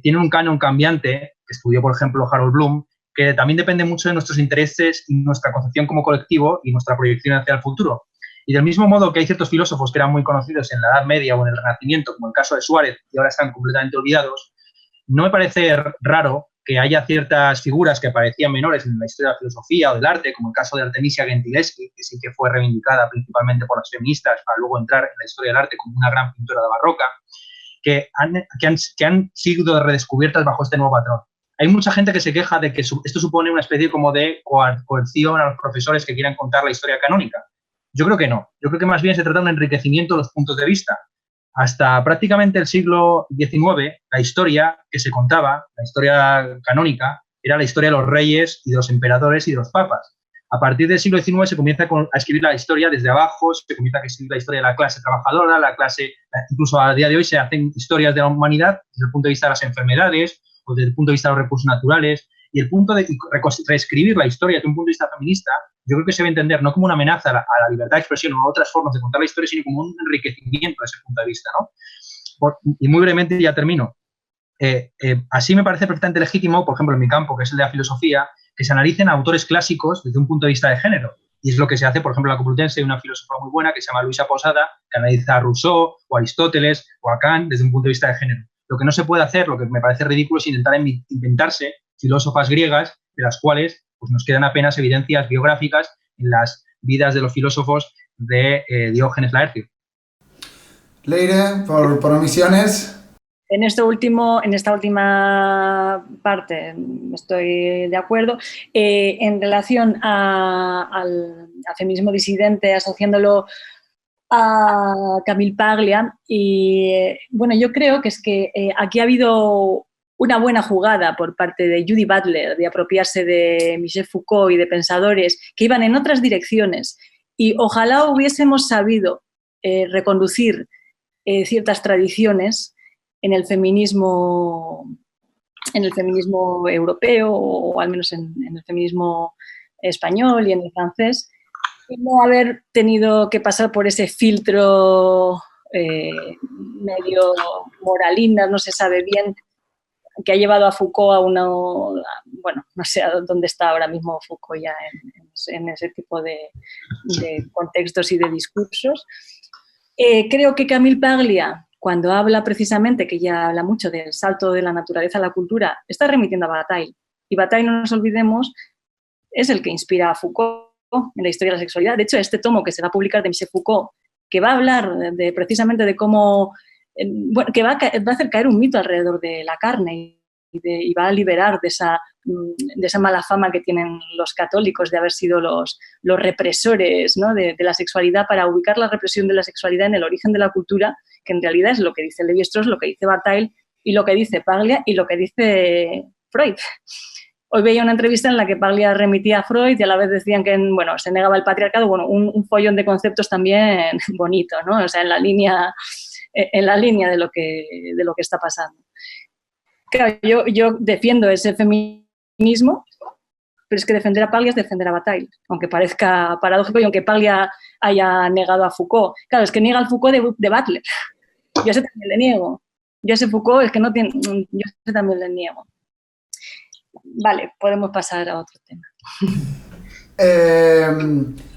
tienen un canon cambiante, que estudió, por ejemplo, Harold Bloom, que también depende mucho de nuestros intereses y nuestra concepción como colectivo y nuestra proyección hacia el futuro. Y del mismo modo que hay ciertos filósofos que eran muy conocidos en la Edad Media o en el Renacimiento, como el caso de Suárez, y ahora están completamente olvidados, no me parece raro que haya ciertas figuras que parecían menores en la historia de la filosofía o del arte, como el caso de Artemisia Gentileschi, que sí que fue reivindicada principalmente por las feministas para luego entrar en la historia del arte como una gran pintora de barroca, que han sido redescubiertas bajo este nuevo patrón. Hay mucha gente que se queja de que esto supone una especie como de coerción a los profesores que quieran contar la historia canónica. Yo creo que no. Yo creo que más bien se trata de un enriquecimiento de los puntos de vista. Hasta prácticamente el siglo XIX, la historia que se contaba, la historia canónica, era la historia de los reyes y de los emperadores y de los papas. A partir del siglo XIX se comienza a escribir la historia desde abajo, se comienza a escribir la historia de la clase trabajadora, incluso a día de hoy se hacen historias de la humanidad desde el punto de vista de las enfermedades o desde el punto de vista de los recursos naturales. Y el punto de reescribir la historia desde un punto de vista feminista, yo creo que se debe entender no como una amenaza a la libertad de expresión o a otras formas de contar la historia, sino como un enriquecimiento de ese punto de vista, ¿no? Y muy brevemente ya termino. Así me parece perfectamente legítimo, por ejemplo, en mi campo, que es el de la filosofía, que se analicen autores clásicos desde un punto de vista de género. Y es lo que se hace, por ejemplo, en la Complutense, hay una filósofa muy buena que se llama Luisa Posada, que analiza a Rousseau o a Aristóteles o a Kant desde un punto de vista de género. Lo que no se puede hacer, lo que me parece ridículo, es intentar inventarse filósofas griegas de las cuales pues, nos quedan apenas evidencias biográficas en las vidas de los filósofos de Diógenes Laercio. Leire, por omisiones. En esta última parte estoy de acuerdo. En relación al feminismo disidente, asociándolo a Camille Paglia, y bueno, yo creo que es que aquí ha habido una buena jugada por parte de Judy Butler de apropiarse de Michel Foucault y de pensadores que iban en otras direcciones, y ojalá hubiésemos sabido reconducir ciertas tradiciones en el feminismo europeo, o al menos en el feminismo español y en el francés, y no haber tenido que pasar por ese filtro medio moralina, no se sabe bien, que ha llevado a Foucault bueno, no sé a dónde está ahora mismo Foucault ya en ese tipo de contextos y de discursos. Creo que Camille Paglia, cuando habla precisamente, que ya habla mucho del salto de la naturaleza a la cultura, está remitiendo a Bataille. Y Bataille, no nos olvidemos, es el que inspira a Foucault en la historia de la sexualidad. De hecho, este tomo que se va a publicar de Michel Foucault, que va a hablar precisamente de cómo, bueno, que va a hacer caer un mito alrededor de la carne y va a liberar de esa mala fama que tienen los católicos de haber sido los represores, ¿no?, de la sexualidad, para ubicar la represión de la sexualidad en el origen de la cultura, que en realidad es lo que dice Lévi-Strauss, lo que dice Bataille y lo que dice Paglia y lo que dice Freud. Hoy veía una entrevista en la que Paglia remitía a Freud y a la vez decían que, bueno, se negaba el patriarcado, bueno, un follón de conceptos también bonito, ¿no? O sea, en la línea de lo que está pasando. Claro, yo defiendo ese feminismo pero es que defender a Paglia es defender a Bataille, aunque parezca paradójico y aunque Paglia haya negado a Foucault. Claro, es que niega al Foucault de Butler. Yo ese también le niego. Yo ese Foucault es que no tiene... Yo ese también le niego. Vale, podemos pasar a otro tema.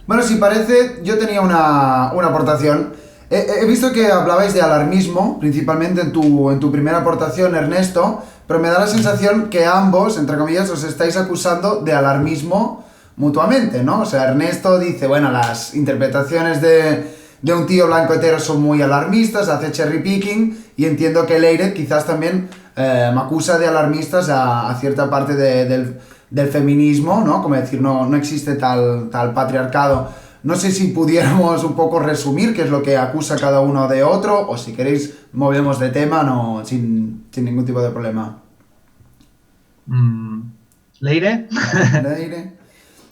Bueno, si parece, yo tenía una aportación. He visto que hablabais de alarmismo, principalmente en tu primera aportación, Ernesto, pero me da la sensación que ambos, entre comillas, os estáis acusando de alarmismo mutuamente, ¿no? O sea, Ernesto dice, bueno, las interpretaciones de un tío blanco hetero son muy alarmistas, hace cherry picking, y entiendo que Leire quizás también me acusa de alarmistas a cierta parte del feminismo, ¿no? Como decir, no existe tal patriarcado. No sé si pudiéramos un poco resumir qué es lo que acusa cada uno de otro, o si queréis movemos de tema, no, sin ningún tipo de problema. ¿Leire? Leire.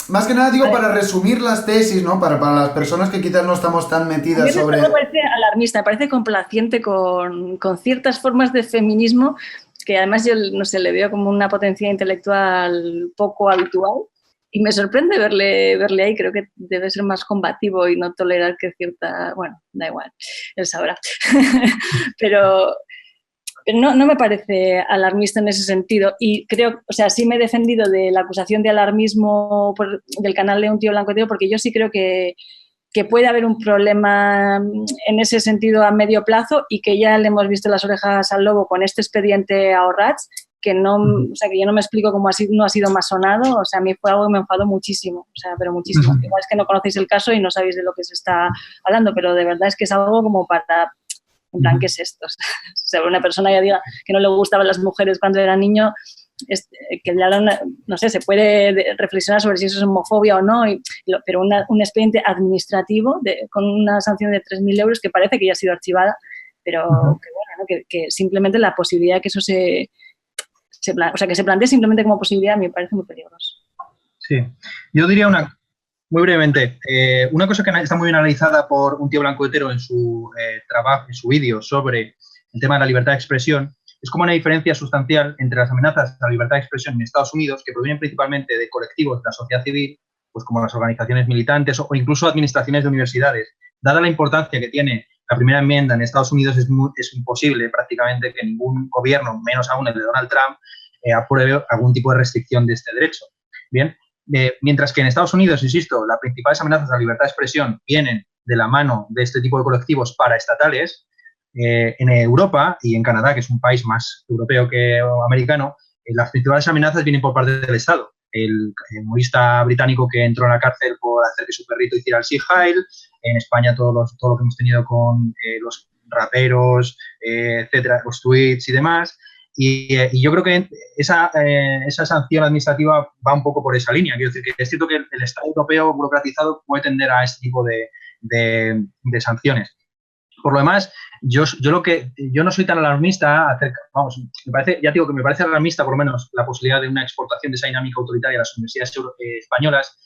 Más que nada digo para resumir las tesis, ¿no? Para las personas que quizás no estamos tan metidas sobre... A mí me parece alarmista, me parece complaciente con ciertas formas de feminismo que además yo, no sé, le veo como una potencia intelectual poco habitual. Y me sorprende verle ahí, creo que debe ser más combativo y no tolerar que cierta... Bueno, da igual, él sabrá. Pero no me parece alarmista en ese sentido. Y creo, o sea, sí me he defendido de la acusación de alarmismo del canal de Un tío blanco hetero, porque yo sí creo que puede haber un problema en ese sentido a medio plazo y que ya le hemos visto las orejas al lobo con este expediente a Orrats, que no, o sea, que yo no me explico cómo no ha sido más sonado. O sea, a mí fue algo que me enfadó muchísimo, o sea, pero muchísimo. Igual es que no conocéis el caso y no sabéis de lo que se está hablando, pero de verdad es que es algo como para, en plan, ¿qué es esto? O sea, una persona ya diga que no le gustaban las mujeres cuando era niño, que no sé, se puede reflexionar sobre si eso es homofobia o no, pero un expediente administrativo con una sanción de 3.000 euros que parece que ya ha sido archivada, pero que, bueno, ¿no? que simplemente la posibilidad de que eso que se plantee simplemente como posibilidad me parece muy peligroso. Sí, yo diría muy brevemente, una cosa que está muy bien analizada por Un tío blanco hetero en su trabajo, en su vídeo sobre el tema de la libertad de expresión, es como una diferencia sustancial entre las amenazas a la libertad de expresión en Estados Unidos, que provienen principalmente de colectivos de la sociedad civil, pues como las organizaciones militantes o incluso administraciones de universidades. Dada la importancia que tiene la primera enmienda en Estados Unidos, es imposible prácticamente que ningún gobierno, menos aún el de Donald Trump, apruebe algún tipo de restricción de este derecho. Bien, mientras que en Estados Unidos, insisto, las principales amenazas a la libertad de expresión vienen de la mano de este tipo de colectivos paraestatales. En Europa y en Canadá, que es un país más europeo que americano, las principales amenazas vienen por parte del Estado. El humorista británico que entró en la cárcel por hacer que su perrito hiciera el Sieg Heil, en España todo lo que hemos tenido con los raperos, etcétera, los tweets y demás. Y yo creo que esa sanción administrativa va un poco por esa línea. Quiero decir que es cierto que el Estado europeo burocratizado puede tender a este tipo de sanciones. Por lo demás, yo no soy tan alarmista vamos, me parece alarmista por lo menos la posibilidad de una exportación de esa dinámica autoritaria a las universidades españolas,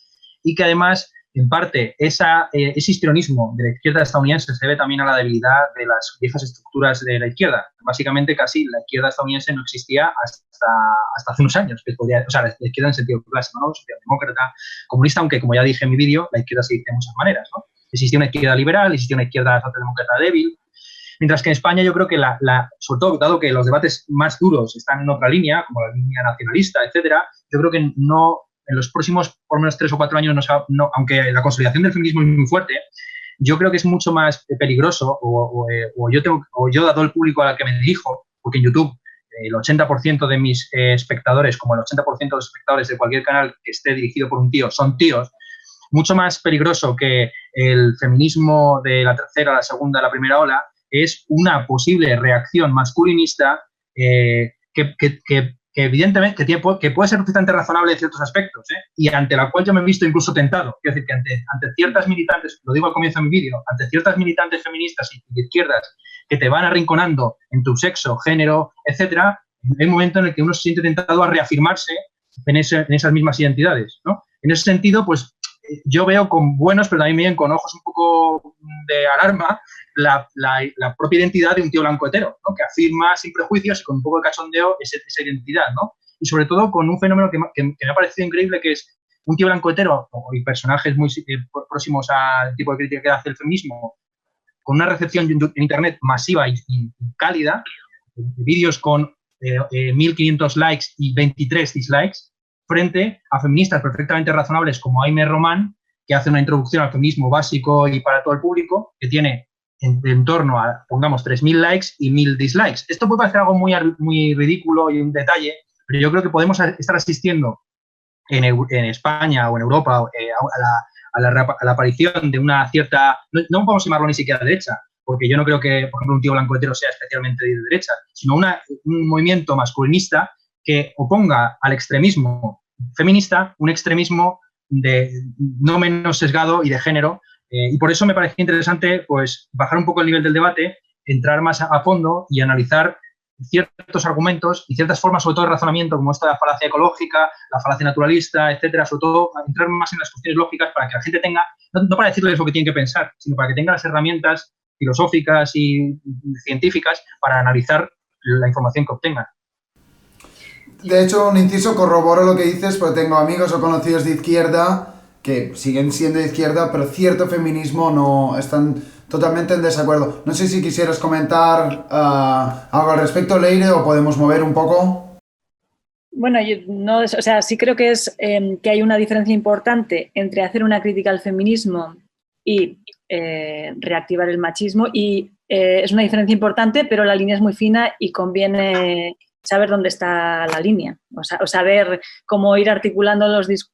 y que además, en parte, ese histrionismo de la izquierda estadounidense se debe también a la debilidad de las viejas estructuras de la izquierda. Básicamente, casi la izquierda estadounidense no existía hasta hace unos años, o sea, la izquierda en sentido clásico, ¿no? Socialdemócrata, comunista, aunque, como ya dije en mi vídeo, la izquierda se dice de muchas maneras, ¿no? Existía una izquierda liberal, existía una izquierda socialdemócrata débil, mientras que en España yo creo que, sobre todo dado que los debates más duros están en otra línea, como la línea nacionalista, etcétera, yo creo que no, en los próximos por lo menos 3 o 4 años, aunque la consolidación del feminismo es muy fuerte, yo creo que es mucho más peligroso, o yo, dado el público al que me dirijo, porque en YouTube el 80% de mis espectadores, como el 80% de los espectadores de cualquier canal que esté dirigido por un tío, son tíos, mucho más peligroso que el feminismo de la tercera, la segunda, la primera ola, es una posible reacción masculinista que evidentemente que puede ser perfectamente razonable en ciertos aspectos, y ante la cual yo me he visto incluso tentado. Quiero decir que ante ciertas militantes, lo digo al comienzo de mi vídeo, ante ciertas militantes feministas y de izquierdas que te van arrinconando en tu sexo, género, etcétera, hay un momento en el que uno se siente tentado a reafirmarse en esas mismas identidades, ¿no? En ese sentido, pues yo veo con buenos, pero también con ojos un poco de alarma, la propia identidad de un tío blanco hetero, ¿no? Que afirma sin prejuicios y con un poco de cachondeo esa identidad, ¿no? y sobre todo con un fenómeno que me ha parecido increíble, que es un tío blanco hetero y personajes muy próximos al tipo de crítica que hace el feminismo, con una recepción en Internet masiva y cálida, vídeos con 1.500 likes y 23 dislikes, frente a feministas perfectamente razonables como Aimee Román, que hace una introducción al feminismo básico y para todo el público, que tiene en torno a, pongamos, 3.000 likes y 1.000 dislikes. Esto puede parecer algo muy ridículo y un detalle, pero yo creo que podemos estar asistiendo en España o en Europa a la aparición de una cierta, no podemos llamarlo ni siquiera derecha, porque yo no creo que, por ejemplo, un tío blanco hetero sea especialmente de derecha, sino un movimiento masculinista que oponga al extremismo feminista un extremismo no menos sesgado y de género, y por eso me parecía interesante pues bajar un poco el nivel del debate, entrar más a fondo y analizar ciertos argumentos y ciertas formas, sobre todo de razonamiento, como esta de la falacia ecológica, la falacia naturalista, etcétera, sobre todo entrar más en las cuestiones lógicas para que la gente tenga, no para decirles lo que tienen que pensar, sino para que tenga las herramientas filosóficas y científicas para analizar la información que obtengan. De hecho, un inciso, corroboro lo que dices, porque tengo amigos o conocidos de izquierda que siguen siendo de izquierda, pero cierto feminismo no están totalmente en desacuerdo. No sé si quisieras comentar algo al respecto, Leire, o podemos mover un poco. Bueno, yo no, o sea, sí creo que es que hay una diferencia importante entre hacer una crítica al feminismo y reactivar el machismo, y es una diferencia importante, pero la línea es muy fina y conviene saber dónde está la línea, o saber cómo ir articulando los discursos.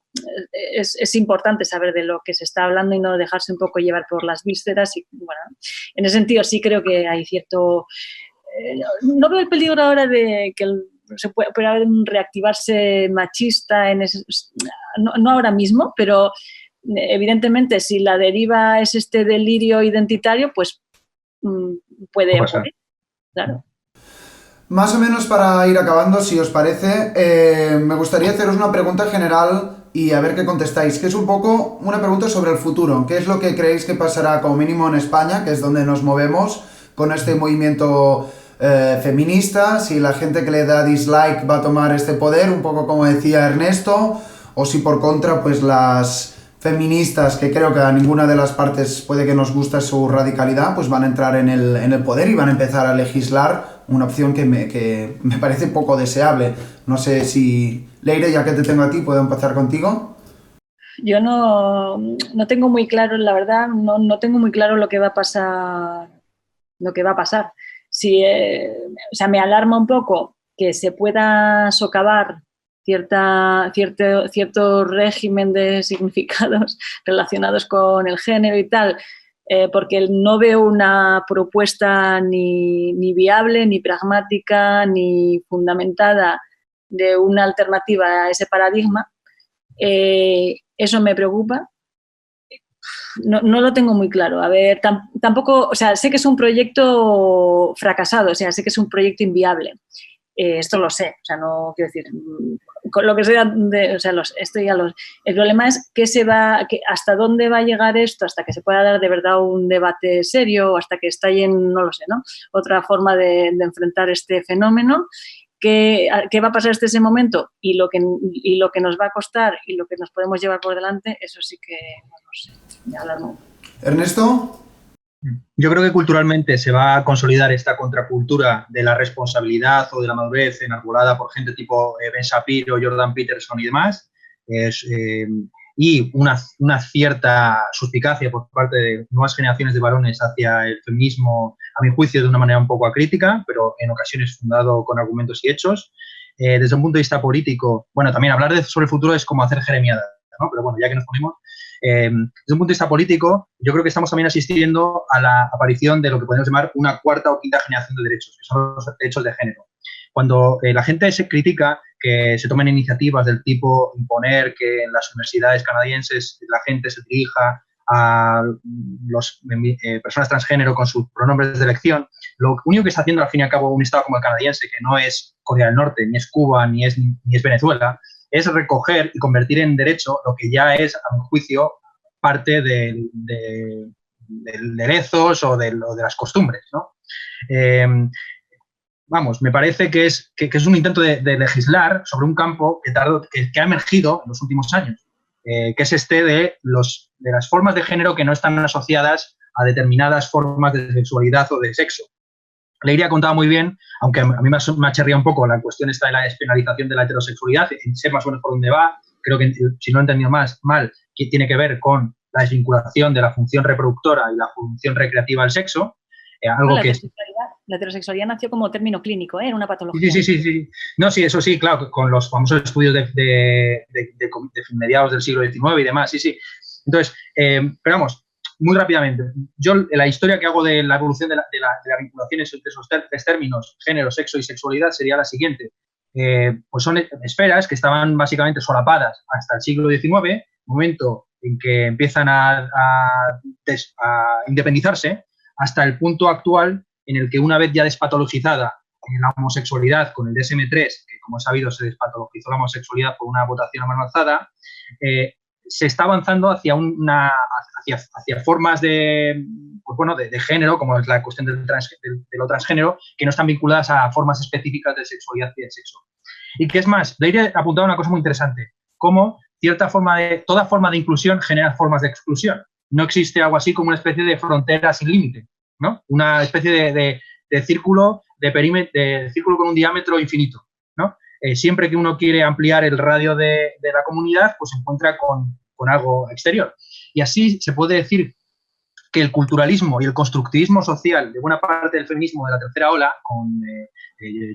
Es importante saber de lo que se está hablando y no dejarse un poco llevar por las vísceras. Y bueno, en ese sentido sí creo que hay cierto... no veo el peligro ahora de que puede haber un reactivarse machista, no ahora mismo, pero evidentemente si la deriva es este delirio identitario, pues puede ocurrir, claro. Más o menos para ir acabando, si os parece, me gustaría haceros una pregunta general y a ver qué contestáis, que es un poco una pregunta sobre el futuro. ¿Qué es lo que creéis que pasará como mínimo en España, que es donde nos movemos, con este movimiento feminista? Si la gente que le da dislike va a tomar este poder, un poco como decía Ernesto, o si por contra, pues las feministas, que creo que a ninguna de las partes puede que nos guste su radicalidad, pues van a entrar en el poder y van a empezar a legislar, una opción que me parece poco deseable. No sé si, Leire, ya que te tengo a ti, ¿puedo empezar contigo? Yo no tengo muy claro, la verdad, no tengo muy claro lo que va a pasar. Si, o sea, me alarma un poco que se pueda socavar cierto régimen de significados relacionados con el género y tal, porque no veo una propuesta ni viable, ni pragmática, ni fundamentada de una alternativa a ese paradigma. Eso me preocupa. No lo tengo muy claro. A ver, tampoco, o sea, sé que es un proyecto fracasado, o sea, sé que es un proyecto inviable. Esto lo sé, o sea, no quiero decir, con lo que sea, esto ya el problema es hasta dónde va a llegar esto, hasta que se pueda dar de verdad un debate serio, hasta que estallen, no lo sé, ¿no? Otra forma de enfrentar este fenómeno. ¿Qué va a pasar hasta ese momento? Y lo que nos va a costar y lo que nos podemos llevar por delante, eso sí que no sé, ya hablarlo. ¿Ernesto? Yo creo que culturalmente se va a consolidar esta contracultura de la responsabilidad o de la madurez enarbolada por gente tipo Ben Shapiro, Jordan Peterson y demás, y una cierta suspicacia por parte de nuevas generaciones de varones hacia el feminismo, a mi juicio, de una manera un poco acrítica, pero en ocasiones fundado con argumentos y hechos. Desde un punto de vista político, bueno, también hablar sobre el futuro es como hacer jeremiadas, ¿no? Pero bueno, ya que nos ponemos, desde un punto de vista político, yo creo que estamos también asistiendo a la aparición de lo que podemos llamar una cuarta o quinta generación de derechos, que son los derechos de género. Cuando la gente se critica que se tomen iniciativas del tipo imponer que en las universidades canadienses la gente se dirija a las personas transgénero con sus pronombres de elección, lo único que está haciendo al fin y al cabo un Estado como el canadiense, que no es Corea del Norte, ni es Cuba, ni es Venezuela, es recoger y convertir en derecho lo que ya es, a mi juicio, parte del ethos o de las costumbres, ¿no? vamos, me parece que es un intento de legislar sobre un campo que ha emergido en los últimos años, que es de las formas de género que no están asociadas a determinadas formas de sexualidad o de sexo. Leiria ha contado muy bien, aunque a mí me ha chirriado un poco la cuestión esta de la despenalización de la heterosexualidad, sé más o menos por dónde va, creo que, si no he entendido mal, que tiene que ver con la desvinculación de la función reproductora y la función recreativa del sexo, algo la que... La heterosexualidad nació como término clínico, era una patología. Sí. No, sí, eso sí, claro, con los famosos estudios de mediados del siglo XIX y demás, sí. Entonces, pero vamos, muy rápidamente, yo la historia que hago de la evolución de la vinculación entre esos tres términos, género, sexo y sexualidad, sería la siguiente. Pues son esferas que estaban básicamente solapadas hasta el siglo XIX, momento en que empiezan a independizarse, hasta el punto actual en el que, una vez ya despatologizada la homosexualidad con el DSM-3, que como es sabido se despatologizó la homosexualidad por una votación a mano alzada, se está avanzando hacia formas de género, como es la cuestión de lo transgénero, que no están vinculadas a formas específicas de sexualidad y de sexo. Y que es más, Leiria ha apuntado una cosa muy interesante, cómo toda forma de inclusión genera formas de exclusión. No existe algo así como una especie de frontera sin límite, ¿no? Una especie de círculo, de perímetro, de círculo con un diámetro infinito, ¿no? Siempre que uno quiere ampliar el radio de la comunidad, pues se encuentra con algo exterior. Y así se puede decir que el culturalismo y el constructivismo social de buena parte del feminismo de la tercera ola, con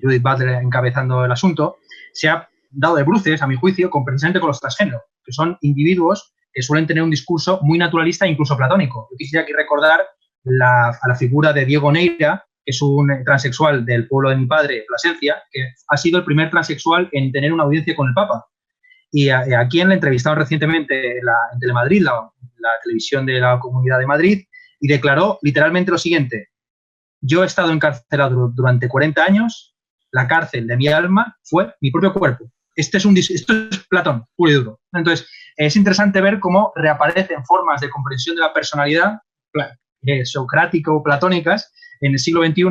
Judith Butler encabezando el asunto, se ha dado de bruces, a mi juicio, precisamente con los transgénero, que son individuos que suelen tener un discurso muy naturalista e incluso platónico. Yo quisiera aquí recordar a la figura de Diego Neira, que es un transexual del pueblo de mi padre, Plasencia, que ha sido el primer transexual en tener una audiencia con el Papa. Y a quien le entrevistaron recientemente en Telemadrid, la televisión de la Comunidad de Madrid, y declaró literalmente lo siguiente: yo he estado encarcelado durante 40 años, la cárcel de mi alma fue mi propio cuerpo. Esto es Platón, puro y duro. Entonces, es interesante ver cómo reaparecen formas de comprensión de la personalidad socrático-platónicas en el siglo XXI,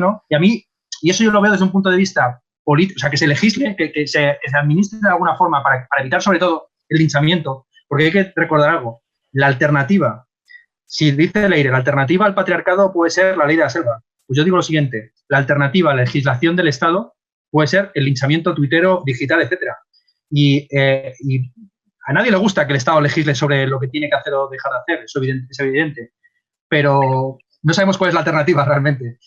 y eso yo lo veo desde un punto de vista político, o sea, que se legisle, que se administre de alguna forma para evitar sobre todo el linchamiento, porque hay que recordar algo, la alternativa, si dice Leire, la alternativa al patriarcado puede ser la ley de la selva, pues yo digo lo siguiente, la alternativa a la legislación del Estado puede ser el linchamiento tuitero, digital, etcétera. Y a nadie le gusta que el Estado legisle sobre lo que tiene que hacer o dejar de hacer, eso es evidente, pero no sabemos cuál es la alternativa realmente.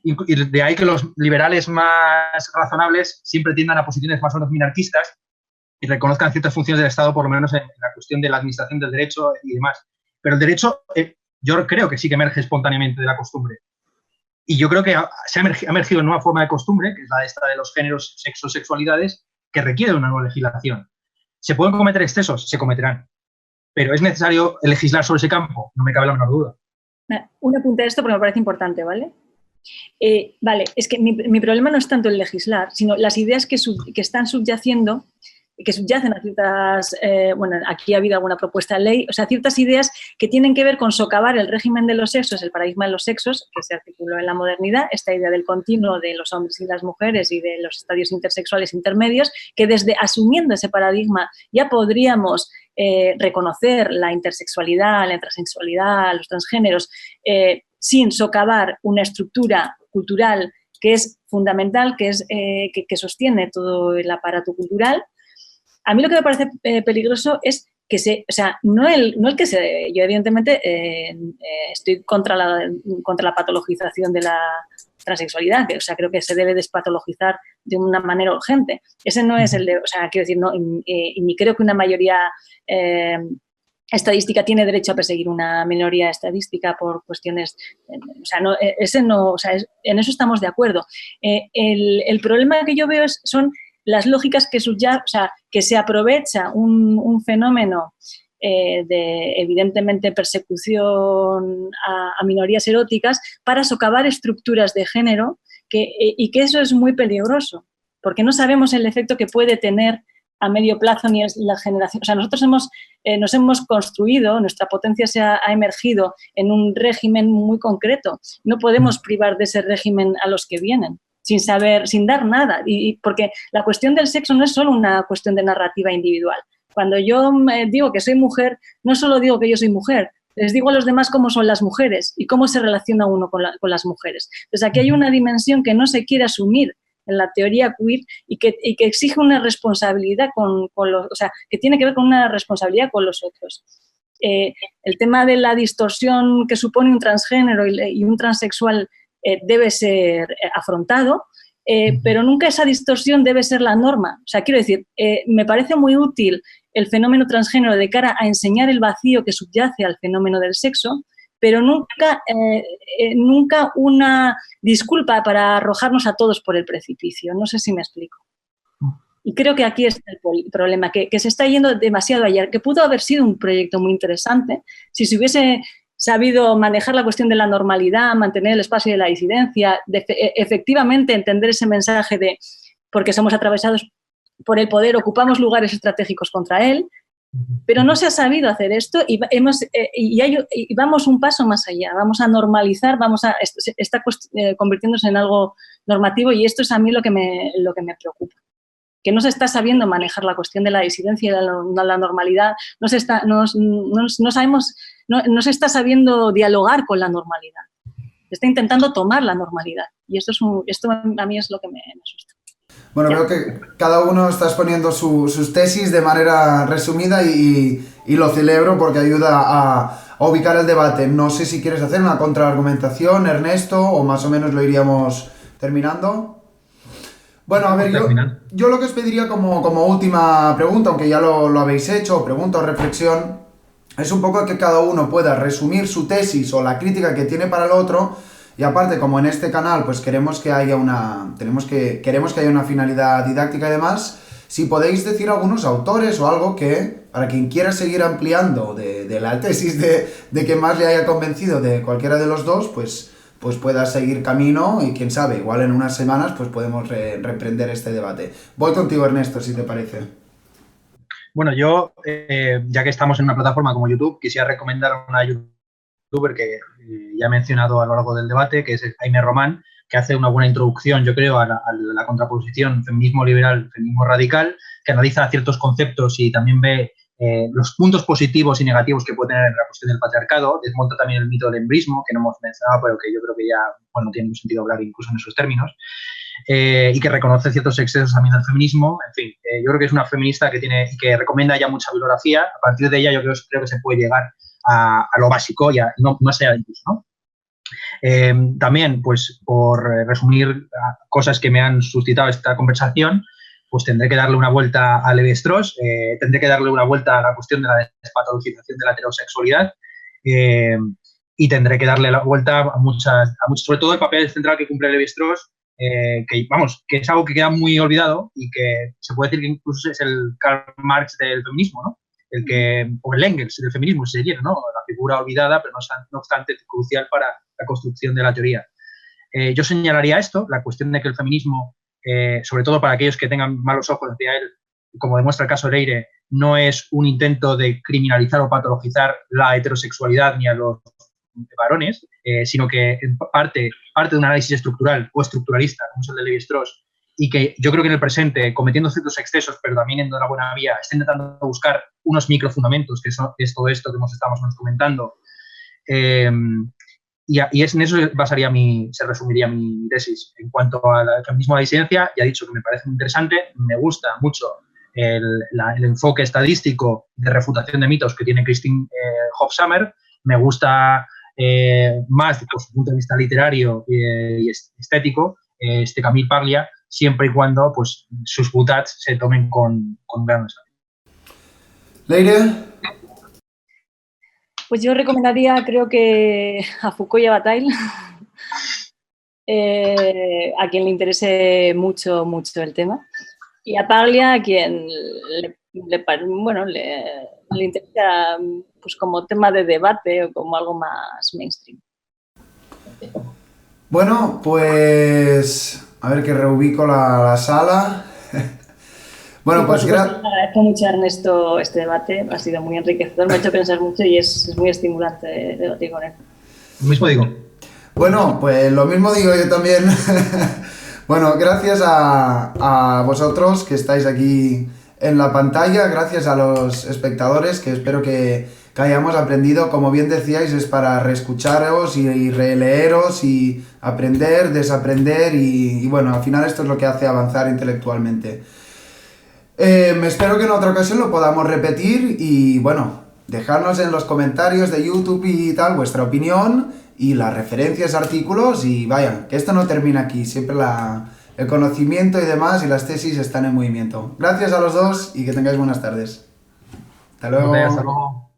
Y de ahí que los liberales más razonables siempre tiendan a posiciones más o menos minarquistas y reconozcan ciertas funciones del Estado, por lo menos en la cuestión de la administración del derecho y demás. Pero el derecho, yo creo que sí que emerge espontáneamente de la costumbre. Y yo creo que ha emergido una nueva forma de costumbre, que es la de los géneros, sexos, sexualidades, que requiere una nueva legislación. ¿Se pueden cometer excesos? Se cometerán. Pero ¿es necesario legislar sobre ese campo? No me cabe la menor duda. Un apunte a esto porque me parece importante, ¿vale? Vale, es que mi problema no es tanto el legislar, sino las ideas que están subyacen a ciertas, aquí ha habido alguna propuesta de ley, o sea, ciertas ideas que tienen que ver con socavar el régimen de los sexos, el paradigma de los sexos, que se articuló en la modernidad, esta idea del continuo de los hombres y las mujeres y de los estadios intersexuales intermedios, que desde asumiendo ese paradigma ya podríamos reconocer la intersexualidad, la transexualidad, los transgéneros, sin socavar una estructura cultural que es fundamental, que sostiene todo el aparato cultural. A mí lo que me parece peligroso es que yo evidentemente estoy contra la patologización de la transexualidad, creo que se debe despatologizar de una manera urgente. Ese no es quiero decir, no, y ni creo que una mayoría estadística tiene derecho a perseguir una minoría estadística por cuestiones, en eso estamos de acuerdo. El problema que yo veo son las lógicas que se aprovecha un fenómeno de, evidentemente, persecución a minorías eróticas para socavar estructuras de género y que eso es muy peligroso, porque no sabemos el efecto que puede tener a medio plazo ni es la generación. O sea, nosotros nos hemos construido, nuestra potencia se ha emergido en un régimen muy concreto. No podemos privar de ese régimen a los que vienen. sin saber, sin dar nada. Y porque la cuestión del sexo no es solo una cuestión de narrativa individual. Cuando yo digo que soy mujer, no solo digo que yo soy mujer, les digo a los demás cómo son las mujeres y cómo se relaciona uno con las mujeres. Entonces, aquí hay una dimensión que no se quiere asumir en la teoría queer y que exige una responsabilidad que tiene que ver con una responsabilidad con los otros. El tema de la distorsión que supone un transgénero y un transexual debe ser afrontado, pero nunca esa distorsión debe ser la norma. O sea, quiero decir, me parece muy útil el fenómeno transgénero de cara a enseñar el vacío que subyace al fenómeno del sexo, pero nunca una disculpa para arrojarnos a todos por el precipicio. No sé si me explico. Y creo que aquí está el problema, que se está yendo demasiado allá, que pudo haber sido un proyecto muy interesante si se hubiese sabido manejar la cuestión de la normalidad, mantener el espacio de la disidencia, efectivamente entender ese mensaje de porque somos atravesados por el poder, ocupamos lugares estratégicos contra él, pero no se ha sabido hacer esto y vamos un paso más allá, vamos a normalizar, está convirtiéndose en algo normativo y esto es a mí lo que me preocupa. Que no se está sabiendo manejar la cuestión de la disidencia y de la normalidad, no se está sabiendo dialogar con la normalidad. Se está intentando tomar la normalidad y esto a mí es lo que me asusta. Bueno, veo que cada uno está exponiendo sus tesis de manera resumida y lo celebro porque ayuda a ubicar el debate. No sé si quieres hacer una contraargumentación, Ernesto, o más o menos lo iríamos terminando. Bueno, a ver, yo lo que os pediría como última pregunta, aunque ya lo habéis hecho, pregunta o reflexión, es un poco que cada uno pueda resumir su tesis o la crítica que tiene para el otro, y aparte, como en este canal, pues queremos que haya una finalidad didáctica y demás, si podéis decir algunos autores o algo que, para quien quiera seguir ampliando de la tesis de que más le haya convencido de cualquiera de los dos, pues pueda seguir camino y quién sabe, igual en unas semanas pues podemos reprender este debate. Voy contigo, Ernesto, si te parece. Bueno, yo, ya que estamos en una plataforma como YouTube, quisiera recomendar a una youtuber que ya he mencionado a lo largo del debate, que es Jaime Román, que hace una buena introducción, yo creo, a la contraposición feminismo liberal, feminismo radical, que analiza ciertos conceptos y también ve los puntos positivos y negativos que puede tener la cuestión del patriarcado, desmonta también el mito del embrismo, que no hemos mencionado, pero que yo creo que ya no tiene mucho sentido hablar incluso en esos términos, y que reconoce ciertos excesos también del feminismo. En fin, yo creo que es una feminista que recomienda ya mucha bibliografía. A partir de ella yo creo que se puede llegar a lo básico y no sea incluso, ¿no? También, pues, por resumir cosas que me han suscitado esta conversación, pues tendré que darle una vuelta a Levi-Strauss, tendré que darle una vuelta a la cuestión de la despatologización de la heterosexualidad y tendré que darle la vuelta a muchas, sobre todo el papel central que cumple Levi-Strauss, que es algo que queda muy olvidado y que se puede decir que incluso es el Karl Marx del feminismo, ¿no? O el Engels del feminismo, si se quiere, ¿no? La figura olvidada, pero no obstante crucial para la construcción de la teoría. Yo señalaría esto, la cuestión de que el feminismo, sobre todo para aquellos que tengan malos ojos hacia él, como demuestra el caso Leire, no es un intento de criminalizar o patologizar la heterosexualidad ni a los varones, sino que parte de un análisis estructural o estructuralista, como es el de Levi-Strauss, y que yo creo que en el presente, cometiendo ciertos excesos, pero también en la buena vía, está intentando buscar unos microfundamentos, que es todo esto que estamos comentando. Y en eso se resumiría mi tesis. En cuanto al feminismo de la disidencia, ya he dicho que me parece muy interesante, me gusta mucho el enfoque estadístico de refutación de mitos que tiene Christine Hofshammer, me gusta más desde su punto de vista literario y estético, Camille Paglia, siempre y cuando pues, sus butats se tomen con gran respeto. Leire. Pues yo recomendaría, creo que a Foucault y a Bataille, a quien le interese mucho el tema, y a Paglia, a quien le interesa pues, como tema de debate o como algo más mainstream. Bueno, pues a ver que reubico la sala. Bueno, pues gracias. Agradezco mucho a Ernesto este debate, ha sido muy enriquecedor, me ha hecho pensar mucho y es muy estimulante debatir con él. Lo mismo digo. Bueno, pues lo mismo digo yo también. Bueno, gracias a vosotros que estáis aquí en la pantalla, gracias a los espectadores, que espero que hayamos aprendido. Como bien decíais, es para reescucharos y releeros y aprender, desaprender y bueno, al final esto es lo que hace avanzar intelectualmente. Me espero que en otra ocasión lo podamos repetir y bueno, dejadnos en los comentarios de YouTube y tal vuestra opinión y las referencias, artículos y vaya, que esto no termina aquí, siempre el conocimiento y demás y las tesis están en movimiento. Gracias a los dos y que tengáis buenas tardes. Hasta luego. Hasta luego.